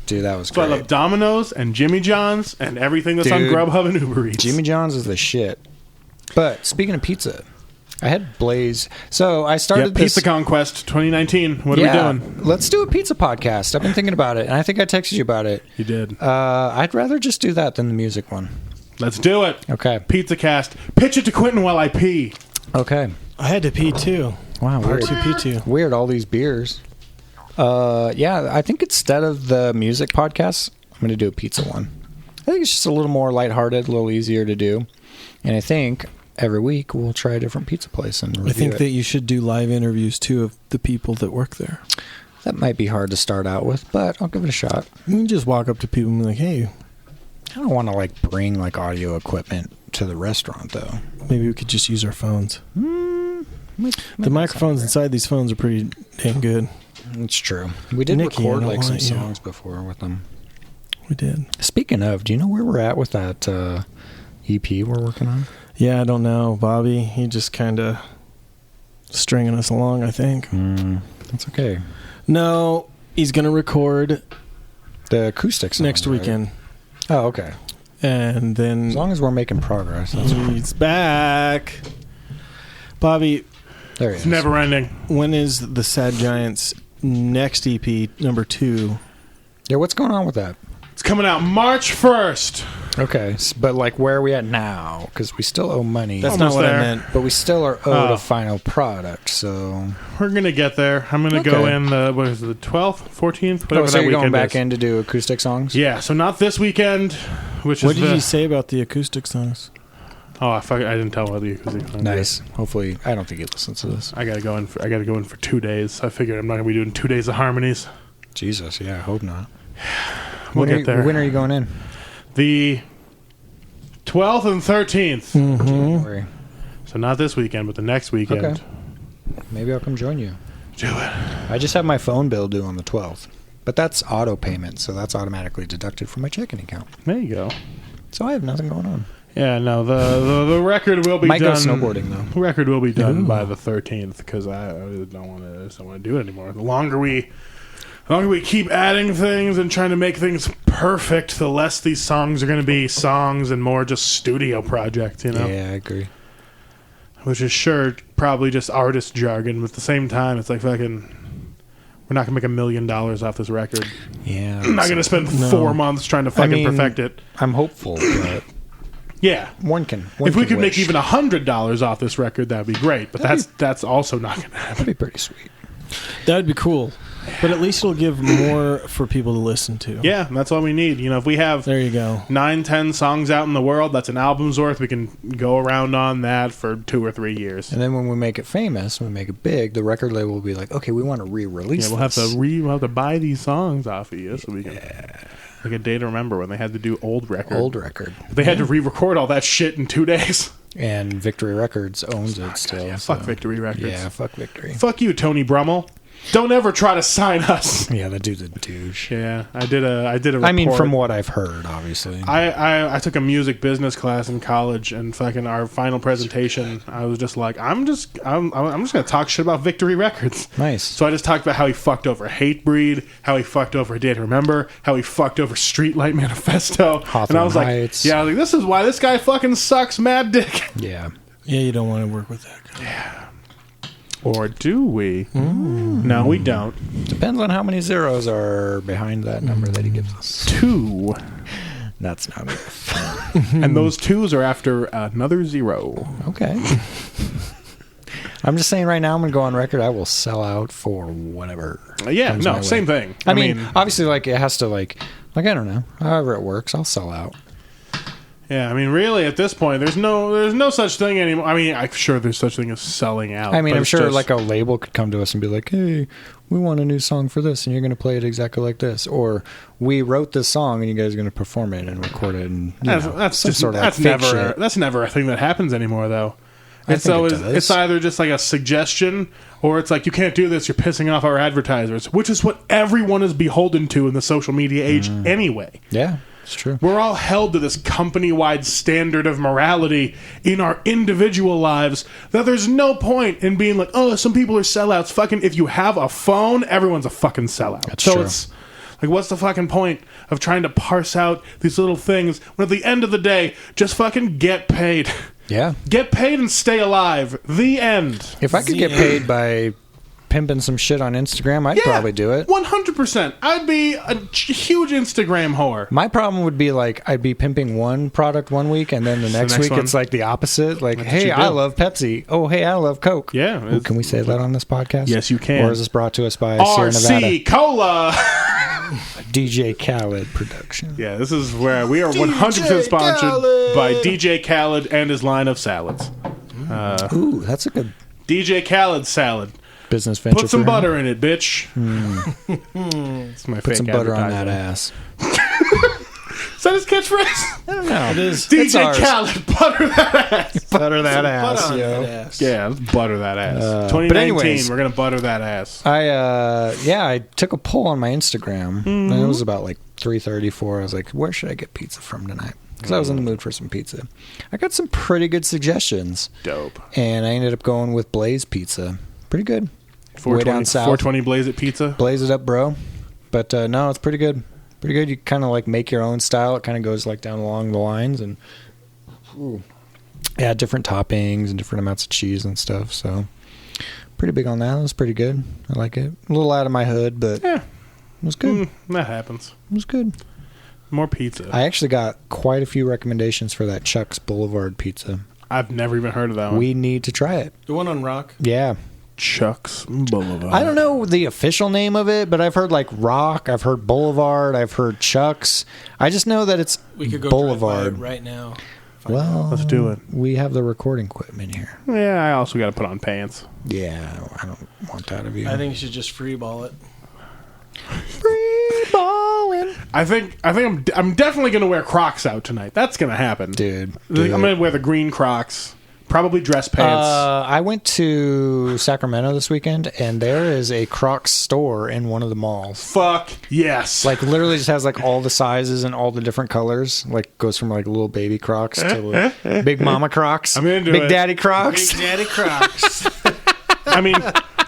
D: Dude, that was
C: So
D: great.
C: I love Domino's and Jimmy John's and everything that's on Grubhub and Uber Eats.
D: Jimmy John's is the shit. But speaking of pizza, I had Blaze. So I started
C: Pizza Conquest 2019. What are we doing?
D: Let's do a pizza podcast. I've been thinking about it, and I think I texted you about it.
C: You did.
D: I'd rather just do that than the music one.
C: Let's do it.
D: Okay.
C: Pizza Cast. Pitch it to Quentin while I pee.
D: Okay.
E: I had to pee too.
D: Wow, weird.
E: R2P2.
D: Weird, all these beers. I think instead of the music podcast, I'm going to do a pizza one. I think it's just a little more lighthearted, a little easier to do. And I think every week we'll try a different pizza place and review
E: I think
D: it.
E: that you should do live interviews too of the people that work there.
D: That might be hard to start out with, but I'll give it a shot.
E: You can just walk up to people and be like, "Hey."
D: I don't want to like bring like audio equipment to the restaurant though.
E: Maybe we could just use our phones. The microphones
D: better.
E: inside these phones are pretty damn good.
D: It's true. We did
E: Nikki,
D: record
E: I don't
D: like some
E: want you.
D: songs before with them.
E: We did.
D: Speaking of, do you know where we're at with that EP we're working on?
E: Yeah, I don't know. Bobby, he just kind of stringing us along, I think.
D: That's okay.
E: No, he's going to record
D: The acoustic songs,
E: next
D: right?
E: weekend.
D: Oh, okay.
E: And then
D: As long as we're making progress. That's
E: he's back. Bobby,
D: there he
C: It's
D: is.
C: never ending.
E: when is the Sad Giants next EP, number 2?
D: Yeah, what's going on with that?
C: It's coming out March 1st.
D: Okay, but like where are we at now? Because we still owe money.
E: That's
C: Almost
E: not what
C: there.
E: I meant.
D: But we still are owed
C: Oh.
D: a final product, so...
C: We're going to get there. I'm going to go
D: Okay.
C: in the 12th, 14th, whatever
D: so
C: that
D: you're
C: weekend
D: going back
C: is.
D: in to do acoustic songs?
C: Yeah, so not this weekend, which
E: What
C: is
E: did you say about the acoustic songs?
C: Oh, I didn't tell what the acoustic songs
D: Nice. Hopefully, I don't think he listens to this.
C: I gotta go in for 2 days. I figured I'm not gonna be doing 2 days of harmonies.
D: Jesus, yeah, I hope not.
C: We'll get there.
D: When are you going in?
C: The 12th and 13th.
D: January.
C: So not this weekend, but the next weekend.
D: Okay. Maybe I'll come join you.
C: Do it.
D: I just have my phone bill due on the 12th. But that's auto payment, so that's automatically deducted from my checking account.
C: There you go.
D: So I have nothing going on.
C: Yeah, no, the record will be
D: Might
C: done.
D: go snowboarding, though.
C: The record will be done by the 13th because I don't want to do it anymore. The longer we keep adding things and trying to make things perfect, the less these songs are going to be songs and more just studio projects, you know?
D: Yeah, I agree.
C: Which is sure probably just artist jargon, but at the same time, it's like fucking... We're not going to make $1 million off this record.
D: Yeah.
C: I'm not going to spend 4 months trying to fucking perfect it.
D: I'm hopeful, but
C: Yeah.
D: one can
C: If we could make
D: wish.
C: even $100 off this record, that'd be great. But that's also not going to happen.
D: That'd be pretty sweet.
E: That would be cool. But at least it'll give more for people to listen to.
C: Yeah, that's all we need. You know, if we have
E: There you go.
C: 9-10 songs out in the world, that's an album's worth. We can go around on that for 2 or 3 years.
D: And then when we make it famous, when we make it big, the record label will be like, okay, we want to re-release
C: Yeah, we'll have to buy these songs off of you so we can. Like a Day to Remember when they had to do old record.
D: Old record.
C: They had to re-record all that shit in 2 days.
D: And Victory Records owns it still.
C: Yeah,
D: so-
C: fuck Victory Records.
D: Yeah, fuck Victory.
C: Fuck you, Tony Brummel. Don't ever try to sign us.
D: Yeah, that dude's a douche.
C: Yeah, I did a report.
D: I mean, from what I've heard, obviously.
C: I took a music business class in college, and fucking our final presentation, I was just like, I'm just gonna talk shit about Victory Records.
D: Nice.
C: So I just talked about how he fucked over Hatebreed, how he fucked over Day to Remember, how he fucked over Streetlight Manifesto,
D: Hawthorne
C: and I was like,
D: Heights.
C: yeah, I was like, this is why this guy fucking sucks, mad dick.
D: Yeah.
E: Yeah, you don't want to work with that guy.
C: Or do we? No, we don't.
D: Depends on how many zeros are behind that number that he gives us.
C: 2.
D: That's not good.
C: And those 2s are after another 0.
D: Okay. I'm just saying right now, I'm going to go on record. I will sell out for whatever.
C: Yeah,
D: comes
C: no,
D: my way.
C: same thing.
D: I mean, obviously, like, it has to, like, I don't know. However it works, I'll sell out.
C: yeah, I mean, really, at this point, there's no such thing anymore. I mean, I'm sure there's such thing as selling out.
D: I mean,
C: but
D: I'm
C: it's
D: sure,
C: just-
D: like, a label could come to us and be like, hey, we want a new song for this, and you're going to play it exactly like this. Or, we wrote this song, and you guys are going to perform it and record it. And
C: that's
D: some
C: just
D: sort of
C: that's
D: like, fake
C: never
D: shit.
C: that's never a thing that happens anymore, though.
D: I
C: It's
D: think it
C: always
D: does.
C: it's either just like a suggestion, or it's like, you can't do this, you're pissing off our advertisers, which is what everyone is beholden to in the social media age anyway.
D: Yeah, it's true.
C: We're all held to this company-wide standard of morality in our individual lives that there's no point in being like, oh, some people are sellouts. Fucking, if you have a phone, everyone's a fucking sellout.
D: That's
C: so
D: true.
C: it's like, what's the fucking point of trying to parse out these little things when at the end of the day, just fucking get paid.
D: Yeah.
C: Get paid and stay alive. The end.
D: If I could get paid by pimping some shit on Instagram, I'd probably do it.
C: 100%. I'd be a huge Instagram whore.
D: My problem would be like I'd be pimping one product one week, and then the next
C: next
D: week
C: one.
D: it's like the opposite. Like,
C: what
D: hey,
C: you
D: I
C: do.
D: love Pepsi. Oh, hey, I love Coke.
C: Yeah.
D: Ooh, can we say that on this podcast?
C: Yes, you can.
D: Or is this brought to us by Sierra Nevada
C: RC Cola.
D: DJ Khaled production?
C: Yeah, this is where we are 100% sponsored by DJ Khaled and his line of salads.
D: Ooh, that's a good
C: DJ Khaled salad.
D: business venture.
C: Put some
D: for him.
C: butter in it, bitch. It's my
D: Put
C: fake
D: some butter on that
C: advertisement.
D: ass.
C: Is that his catchphrase?
D: I don't know. It is.
C: DJ Khaled, butter that ass.
D: butter that ass,
E: Butter on
D: yo.
E: that ass.
C: Yeah, let's butter that ass. 2019,
D: but anyways.
C: we're gonna butter that ass.
D: I took a poll on my Instagram, and it was about like 3:34. I was like, where should I get pizza from tonight? Because I was in the mood for some pizza. I got some pretty good suggestions,
C: Dope.
D: and I ended up going with Blaze Pizza. Pretty good. Way
C: 420,
D: down south.
C: 420 Blaze It Pizza.
D: Blaze it up, bro. But no, it's pretty good. Pretty good. You kind of like make your own style. It kind of goes like down along the lines and add different toppings and different amounts of cheese and stuff. So pretty big on that. It was pretty good. I like it. A little out of my hood, but
C: Yeah,
D: it was good.
C: that happens.
D: It was good.
C: More pizza.
D: I actually got quite a few recommendations for that Chuck's Boulevard pizza.
C: I've never even heard of that one.
D: We need to try it.
E: The one on Rock.
D: Yeah.
C: Chuck's Boulevard.
D: I don't know the official name of it, but I've heard like Rock, I've heard Boulevard, I've heard Chuck's. I just know that it's
E: We could go
D: Boulevard.
E: drive by it right now.
D: Well,
C: Let's do it.
D: We have the recording equipment here.
C: Yeah, I also got to put on pants.
D: Yeah, I don't want that of you.
E: I think you should just freeball it.
D: free balling,
C: I think I'm definitely gonna wear Crocs out tonight. That's gonna happen,
D: dude.
C: I'm gonna wear the green Crocs, probably dress pants.
D: I went to Sacramento this weekend, and there is a Crocs store in one of the malls.
C: Fuck yes.
D: Like literally, just has like all the sizes and all the different colors. Like goes from like little baby Crocs to like, big Mama Crocs.
C: I'm into
D: Big
C: it.
D: Daddy Crocs.
E: Big Daddy Crocs.
C: I mean,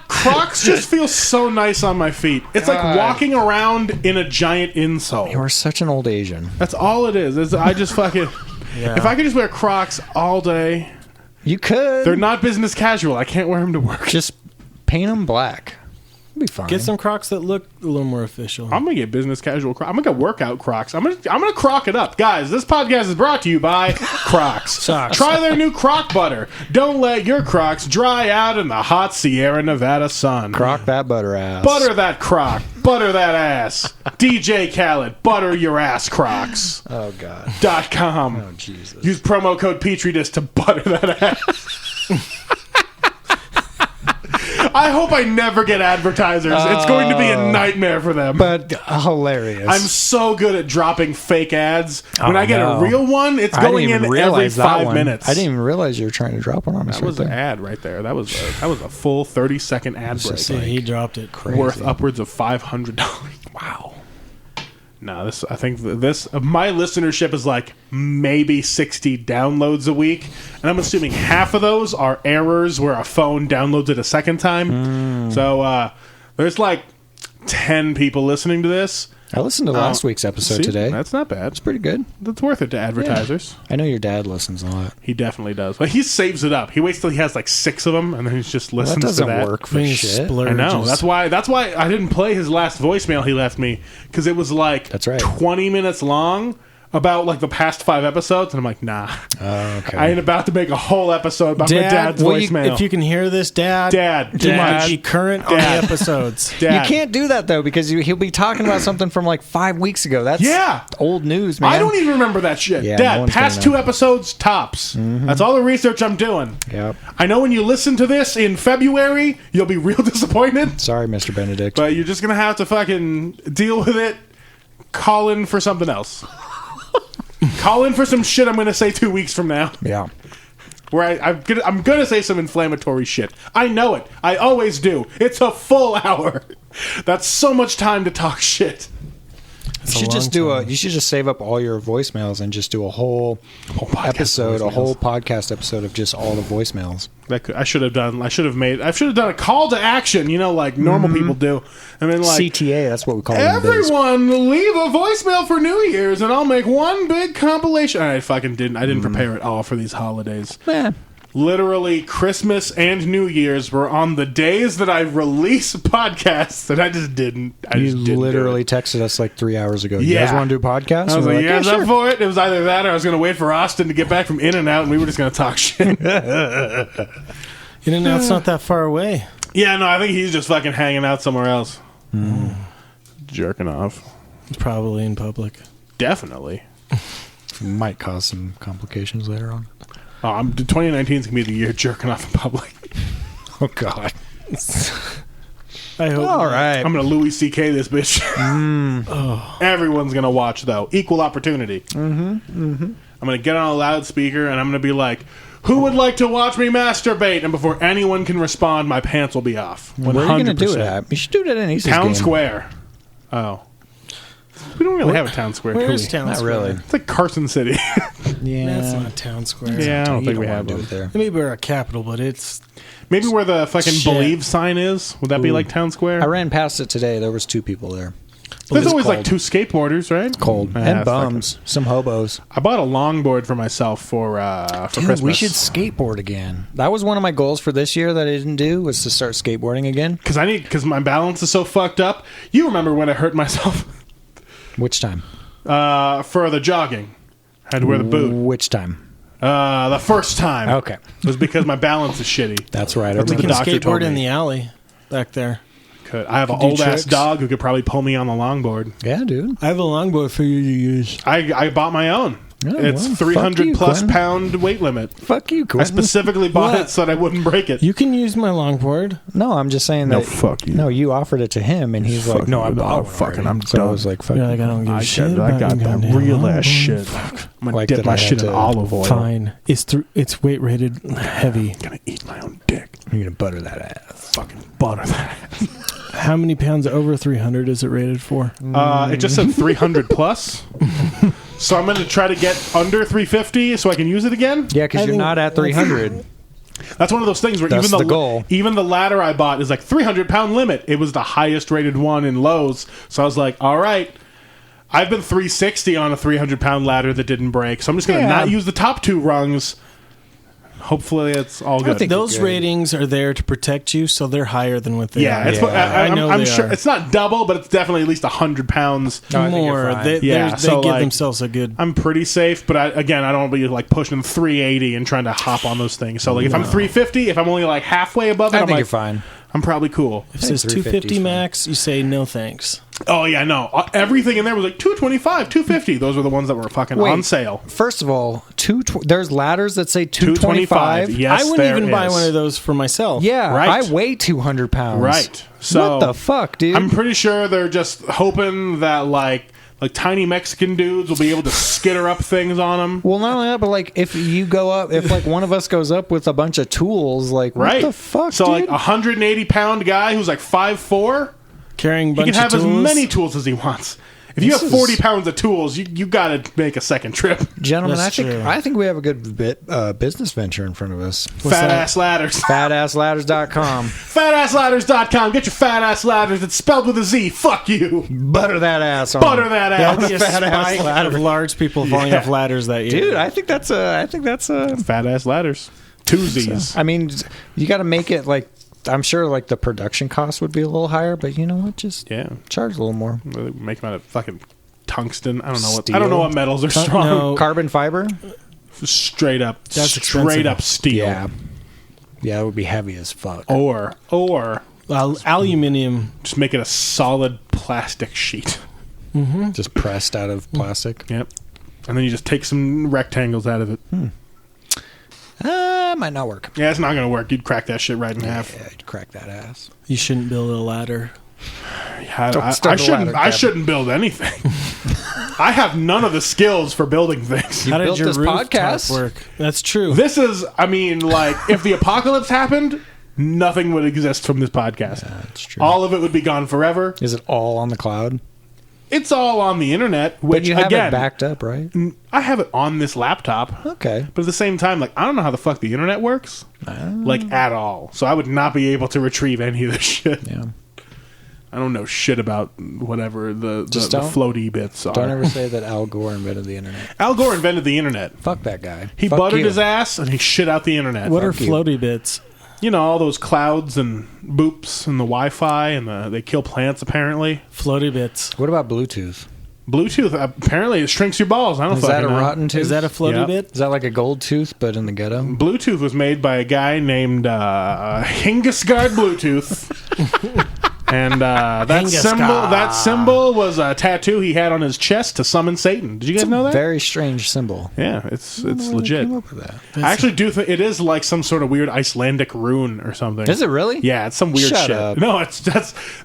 C: Crocs just feel so nice on my feet. It's like walking around in a giant insole.
D: You are such an old Asian.
C: That's all it is. I just fucking.
E: Yeah.
C: If I could just wear Crocs all day,
D: You could.
C: they're not business casual. I can't wear them to work.
D: Just paint them black. It'd be fine.
E: Get some Crocs that look a little more official.
C: I'm gonna get business casual Crocs. I'm gonna get workout Crocs. I'm gonna croc it up, guys. This podcast is brought to you by Crocs.
E: Socks.
C: Try their new Croc butter. Don't let your Crocs dry out in the hot Sierra Nevada sun.
D: Croc that butter ass.
C: Butter that Croc. Butter that ass. DJ Khaled. Butter your ass Crocs.
D: Oh god.
C: .com.
D: Oh Jesus.
C: Use promo code Petri Dish to butter that ass. I hope I never get advertisers. It's going to be a nightmare for them.
D: But hilarious.
C: I'm so good at dropping fake ads. When
D: Oh,
C: I get
D: no.
C: a real one, it's
D: I didn't
C: going
D: even
C: in every
D: realize that
C: 5
D: one.
C: minutes.
D: I didn't even realize you were trying to drop one on us
C: That was
D: right
C: an
D: there.
C: ad right there. That was a full 30-second ad break.
D: just
E: See, he dropped it.
C: Worth upwards of $500. Wow. No, I think my listenership is like maybe 60 downloads a week, and I'm assuming half of those are errors where a phone downloads it a second time. So there's like 10 people listening to this.
D: I listened to last week's episode
C: See?
D: today.
C: That's not bad.
D: It's pretty good.
C: That's worth it to advertisers.
D: I know your dad listens a lot.
C: He definitely does. But he saves it up. He waits till he has like 6 of them, and then he just
D: Well,
C: listens
D: that doesn't
C: to that.
D: work for
E: Then he
D: shit.
E: splurges.
C: I know. That's why I didn't play his last voicemail he left me, because it was like
D: That's right.
C: 20 minutes long about like the past 5 episodes, and I'm like, nah.
D: Oh, okay.
C: I ain't about to make a whole episode about my dad's voicemail.
E: if you can hear this, Dad,
C: too much.
E: be current on the episodes.
C: Dad.
D: You can't do that though because he'll be talking about something from like 5 weeks ago. That's old news, man.
C: I don't even remember that shit.
D: Yeah, no
C: Dad,
D: one's
C: past
D: gonna
C: 2
D: know.
C: episodes tops. That's all the research I'm doing.
D: Yep.
C: I know when you listen to this in February, you'll be real disappointed.
D: Sorry, Mr. Benedict.
C: But you're just gonna have to fucking deal with it. Call in for something else. Call in for some shit I'm gonna say 2 weeks from now.
D: Yeah.
C: Where I'm gonna say some inflammatory shit. I know it. I always do. It's a full hour. That's so much time to talk shit.
D: You should just you should just save up all your voicemails and just do a whole episode, a whole podcast episode of just all the voicemails.
C: I should have done a call to action, like normal people do. I mean, like
D: CTA, that's what we call it.
C: everyone leave a voicemail for New Year's, and I'll make one big compilation. I didn't prepare it all for these holidays.
D: Man.
C: Literally, Christmas and New Year's were on the days that I release podcasts, and I just didn't.
D: You literally texted us like 3 hours ago. You
C: Yeah.
D: guys want to do podcasts?
C: I was like,
D: yeah,
C: yeah,
D: sure.
C: up for it. It was either that or I was going to wait for Austin to get back from In-N-Out, and we were just going to talk shit.
E: In-N-Out's not that far away.
C: Yeah, no, I think he's just fucking hanging out somewhere else. Jerking off.
E: It's probably in public.
C: Definitely.
D: Might cause some complications later on.
C: 2019 is going to be the year jerking off in public.
D: Oh, God.
E: I hope.
D: All right.
C: I'm going to Louis C.K. this bitch. Everyone's going to watch, though. Equal opportunity. I'm going to get on a loudspeaker, and I'm going to be like, who would like to watch me masturbate? And before anyone can respond, my pants will be off. 100%.
D: Where are you going to do it at? You should do it at an Aces
C: Town
D: game.
C: Square. Oh. We don't really have a town square,
E: Where
C: do
E: is
C: we?
E: Town
D: Not
E: Square?
D: really.
C: It's like Carson City.
D: Yeah.
E: That's not Town Square.
C: Yeah, I don't
D: You
C: think we
D: wanna
C: have
D: do
C: one.
D: it there.
E: Maybe we're a capital, but it's
C: Maybe where the fucking
E: Shit.
C: Believe sign is. Would that be like Town Square?
D: I ran past it today. There was 2 people there.
C: There's
D: It's
C: always like
D: cold.
C: 2 skateboarders, right?
D: Cold.
C: Ah,
D: And
C: fuck
D: bums. Some hobos.
C: I bought a longboard for myself for
D: Dude,
C: Christmas.
D: we should skateboard again. That was one of my goals for this year that I didn't do, was to start skateboarding again.
C: Because my balance is so fucked up. You remember when I hurt myself
D: Which time?
C: for the jogging? I had to wear the boot.
D: Which time?
C: The first time.
D: Okay.
C: It was because my balance is shitty.
D: That's right. I
C: That's
E: we
C: what
E: can
C: the doctor told
E: skateboard in
C: me.
E: the alley back there.
C: I have an
E: do
C: old ass
E: tricks.
C: dog who could probably pull me on the longboard.
D: Yeah, dude.
E: I have a longboard for you to use.
C: I bought my own.
D: Oh,
C: It's
D: well,
C: 300
D: fuck you,
C: plus
D: Quinn.
C: pound weight limit.
D: Fuck you,
C: I
D: Quinn.
C: specifically bought
E: What?
C: it so that I wouldn't break it.
E: You can use my longboard.
D: No, I'm just saying
C: No,
D: that.
C: fuck you.
D: No, you offered it to him, and he's like,
C: Fuck
D: "No,
C: you.
D: I bought
C: Oh,
D: one
C: fucking,
D: already."
C: I'm
D: so I
C: done.
D: was like, "Fuck."
E: You're like, I don't give a shit.
C: I
E: about
C: got
E: your
C: that
E: goddamn
C: real ass
E: longboard.
C: shit. I'm gonna
D: Like
C: dip
D: that
C: my
D: I had
C: shit in
D: to-
C: olive oil.
E: Fine. It's weight rated heavy.
C: I'm gonna eat my own dick.
D: You're gonna butter that ass.
C: Fucking butter that.
E: How many pounds over 300 is it rated for?
C: It just said 300 plus. So I'm gonna try to get under 350 so I can use it again.
D: Yeah, because
E: I
D: you're
E: think-
D: not at 300.
C: That's one of those things where
D: That's
C: even
D: the goal.
C: even the ladder I bought is like 300-pound limit. It was the highest rated one in Lowe's. So I was like, all right. I've been 360 on a 300-pound ladder that didn't break. So I'm just gonna
D: Yeah.
C: not use the top 2 rungs. Hopefully it's all good.
D: think
E: Those
D: you're good.
E: ratings are there to protect you, so they're higher than what they
C: yeah,
E: are.
C: it's,
D: Yeah.
C: I'm,
E: I know
C: I'm
E: they
C: sure
E: are.
C: it's not double, but it's definitely at least 100 pounds.
D: No, I think you're
E: More.
D: fine.
E: They
C: Yeah, so,
E: give
C: like,
E: themselves a good.
C: I'm pretty safe, but I don't want to be like pushing 380 and trying to hop on those things. So like if I'm 350, if I'm only like halfway above it,
D: I
C: I'm
D: think
C: like,
D: you're fine.
C: I'm probably cool.
E: If it says
D: 350
E: 250
D: 's
E: max, you say no thanks.
C: Oh yeah, no, everything in there was like 225, 250. Those were the ones that were fucking
D: Wait.
C: on sale.
D: First of all, there's ladders that say 225.
C: Yes,
E: I wouldn't
C: there
E: even buy
C: is.
E: one of those for myself.
D: Yeah,
C: Right.
D: I weigh 200 pounds.
C: Right. So
D: what the fuck, dude?
C: I'm pretty sure they're just hoping that like tiny Mexican dudes will be able to skitter up things on them.
D: well, not only that, but like if you go up, if like one of us goes up with a bunch of tools, like
C: Right.
D: what the fuck,
C: So
D: dude?
C: like 180-pound guy who's like 5'4",
E: Carrying a
C: he
E: bunch
C: can have
E: of
C: as
E: tools.
C: many tools as he wants. If you
D: This
C: have
D: is-
C: 40 pounds of tools, you got to make a second trip.
D: Gentlemen,
E: That's true.
D: I think we have a good business venture in front of us.
C: Fat ass ladders.
D: Fatassladders.com.
C: Fatassladders.com. Get your fat ass ladders. It's spelled with a Z. Fuck you.
D: Butter that ass on.
C: Butter that
E: There'll
C: ass.
E: be a
D: Fat ass
E: spike
D: ladder.
E: of large people falling
C: Yeah.
E: off ladders that year.
D: Dude, I think that's a
C: Fat ass ladders. 2 Z's.
D: I mean, you got to make it like, I'm sure like the production cost would be a little higher, but you know what? Just
C: Yeah.
D: charge a little more.
C: Make them out of fucking tungsten. I don't know what.
D: Steel?
C: I don't know what metals are strong.
E: No.
D: Carbon fiber?
C: Straight up,
E: That's
C: straight
E: expensive.
C: up steel.
D: Yeah, it would be heavy as fuck.
C: Or
E: Aluminium.
C: just make it a solid plastic sheet.
D: Just pressed out of plastic.
C: Yep. And then you just take some rectangles out of it.
D: Might not work.
C: Yeah, it's not going to work. You'd crack that shit right in half.
D: Yeah, I'd crack that ass.
E: You shouldn't build a ladder.
C: I
D: start a
C: shouldn't.
D: ladder,
C: I
D: Kevin.
C: shouldn't build anything. I have none of the skills for building things.
E: How did
D: built
E: your
D: this
E: rooftop
D: podcast?
E: work? That's true.
C: This is, I mean, like, if the apocalypse happened, nothing would exist from this podcast.
D: That's true.
C: All of it would be gone forever.
D: Is it all on the cloud?
C: It's all on the internet,
D: But
C: which,
D: you have
C: again,
D: it backed up, right?
C: I have it on this laptop.
D: Okay.
C: But at the same time, like, I don't know how the fuck the internet works. Like, at all. So I would not be able to retrieve any of this shit.
D: Yeah.
C: I don't know shit about whatever the
D: don't-
C: floaty bits are.
D: Don't ever say that Al Gore invented the internet.
C: Al Gore invented the internet.
D: Fuck that guy.
C: He
D: Fuck
C: buttered
D: you.
C: his ass and he shit out the internet.
E: What are
D: Fuck you.
E: floaty bits?
C: You know, all those clouds and boops and the Wi-Fi and they kill plants, apparently.
E: Floaty bits.
D: What about Bluetooth?
C: Bluetooth, apparently it shrinks your balls. I don't
D: Is
C: fucking
D: that a
C: know.
D: rotten tooth?
E: Is that a floaty
C: Yeah.
E: bit?
D: Is that like a gold tooth, but in the ghetto?
C: Bluetooth was made by a guy named Hingisgard Bluetooth. And that symbol was a tattoo he had on his chest to summon Satan. Did you guys know that?
D: Very strange symbol.
C: Yeah, it's
D: Where they
C: legit.
D: came up with that.
C: I actually do think it is like some sort of weird Icelandic rune or something.
D: Is it really?
C: Yeah, it's some weird
D: Shut
C: shit.
D: up.
C: No,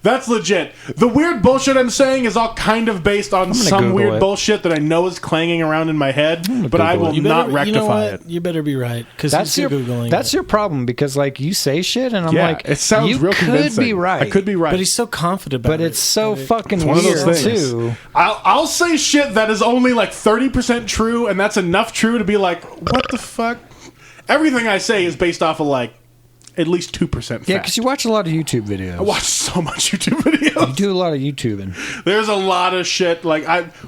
C: that's legit. The weird bullshit I'm saying is all kind of based on some
D: Google
C: weird
D: it.
C: bullshit that I know is clanging around in my head, but I
D: Google
C: will
D: it.
C: not rectify
E: you know what?
C: it.
E: You better be right because
D: That's your
E: Googling.
D: that's
E: it.
D: your problem because like you say shit and I'm
C: Yeah,
D: like
C: it sounds
D: you
C: real
D: could
C: convincing.
D: be right.
C: I could be right.
E: But he's so confident about
D: but
E: it.
D: it's so fucking
C: one of
D: weird
C: those things.
D: too.
C: I'll say shit that is only like 30% true, and that's enough true to be like, what the fuck? Everything I say is based off of like at least 2% fact.
D: Yeah, because you watch a lot of YouTube videos.
C: I watch so much YouTube videos.
D: You do a lot of YouTubing.
C: There's a lot of shit. Like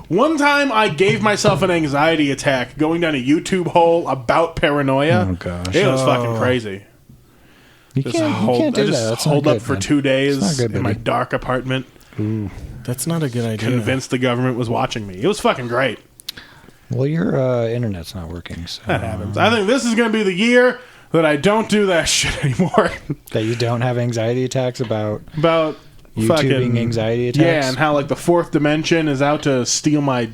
C: one time I gave myself an anxiety attack going down a YouTube hole about paranoia.
D: Oh, gosh.
C: It was fucking crazy.
D: You
C: Just
D: can't, you can't
C: I
D: do
C: just
D: that. That's not
C: holed
D: good,
C: up for
D: man.
C: 2 days
D: It's not good,
C: in my
D: baby.
C: dark apartment,
E: That's not a good idea.
C: convinced the government was watching me. It was fucking great.
D: Well, your internet's not working, so
C: That happens. I think this is going to be the year that I don't do that shit anymore.
D: that you don't have anxiety attacks about
C: About
D: YouTubing
C: fucking
D: anxiety attacks.
C: Yeah, and how like the fourth dimension is out to steal my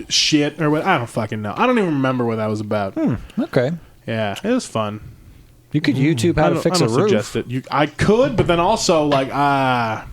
C: shit or what? I don't fucking know. I don't even remember what that was about.
D: Okay,
C: Yeah, it was fun.
D: you could YouTube how to fix
C: I
D: a
C: don't
D: roof.
C: suggest it. I could, but then also like I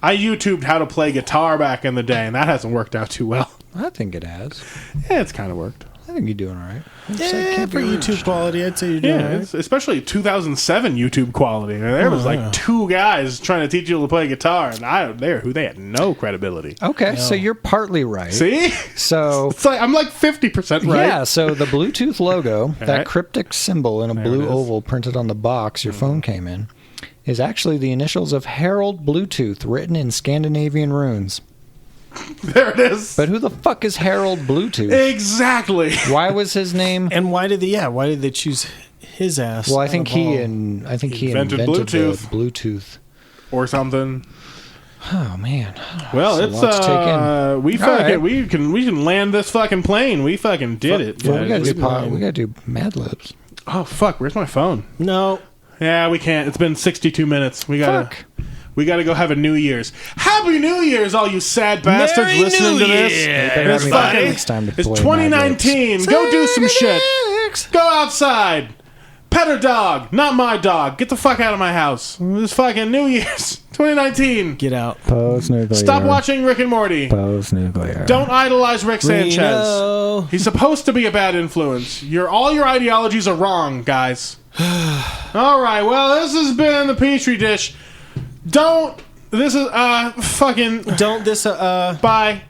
C: YouTubed how to play guitar back in the day, and that hasn't worked out too well.
D: I think it has.
C: Yeah, it's kind of worked.
D: I think you're doing all right.
E: Yeah, for YouTube quality, I'd say you're doing
C: Yeah,
E: all right.
C: it's, especially 2007 YouTube quality. There was like two guys trying to teach you to play guitar, and they had no credibility.
D: Okay, so you're partly right.
C: See,
D: So
C: it's like I'm like 50% right.
D: yeah, so the Bluetooth logo, that
C: right.
D: cryptic symbol in a
C: There
D: blue
C: it is.
D: oval printed on the box your phone came in, is actually the initials of Harold Bluetooth written in Scandinavian runes.
C: There it is.
D: But who the fuck is Harold Bluetooth?
C: Exactly.
D: Why was his name?
E: And why did they choose his ass?
D: Well, I think
E: out of all?
D: he
C: Invented
D: invented
C: Bluetooth.
D: the Bluetooth.
C: Or something.
D: Oh man.
C: Well,
D: That's a lot to take
C: it's
D: in.
C: we
D: All
C: fucking
D: right.
C: we can land this fucking plane. We fucking did it.
D: Well, we
C: guys.
D: gotta do Mad Libs.
C: Oh fuck! Where's my phone?
E: No.
C: Yeah, we can't. It's been 62 minutes. We gotta go have a New Year's. Happy New Year's, all you sad bastards
E: Merry
C: listening
E: New
C: to this.
E: Year,
C: It's
D: everybody.
C: fucking.
D: Next time to
C: It's
D: play
C: 2019. Go do some shit. Go outside. Pet a dog. Not my dog. Get the fuck out of my house. It's fucking New Year's 2019.
E: Get out.
D: Post-nuclear.
C: Stop watching Rick and Morty.
D: Post-nucray.
C: Don't idolize Rick Sanchez.
E: Reno.
C: He's supposed to be a bad influence. All your ideologies are wrong, guys. All right. Well, this has been the Petri Dish. Don't. This is fucking.
E: Don't this
C: Bye.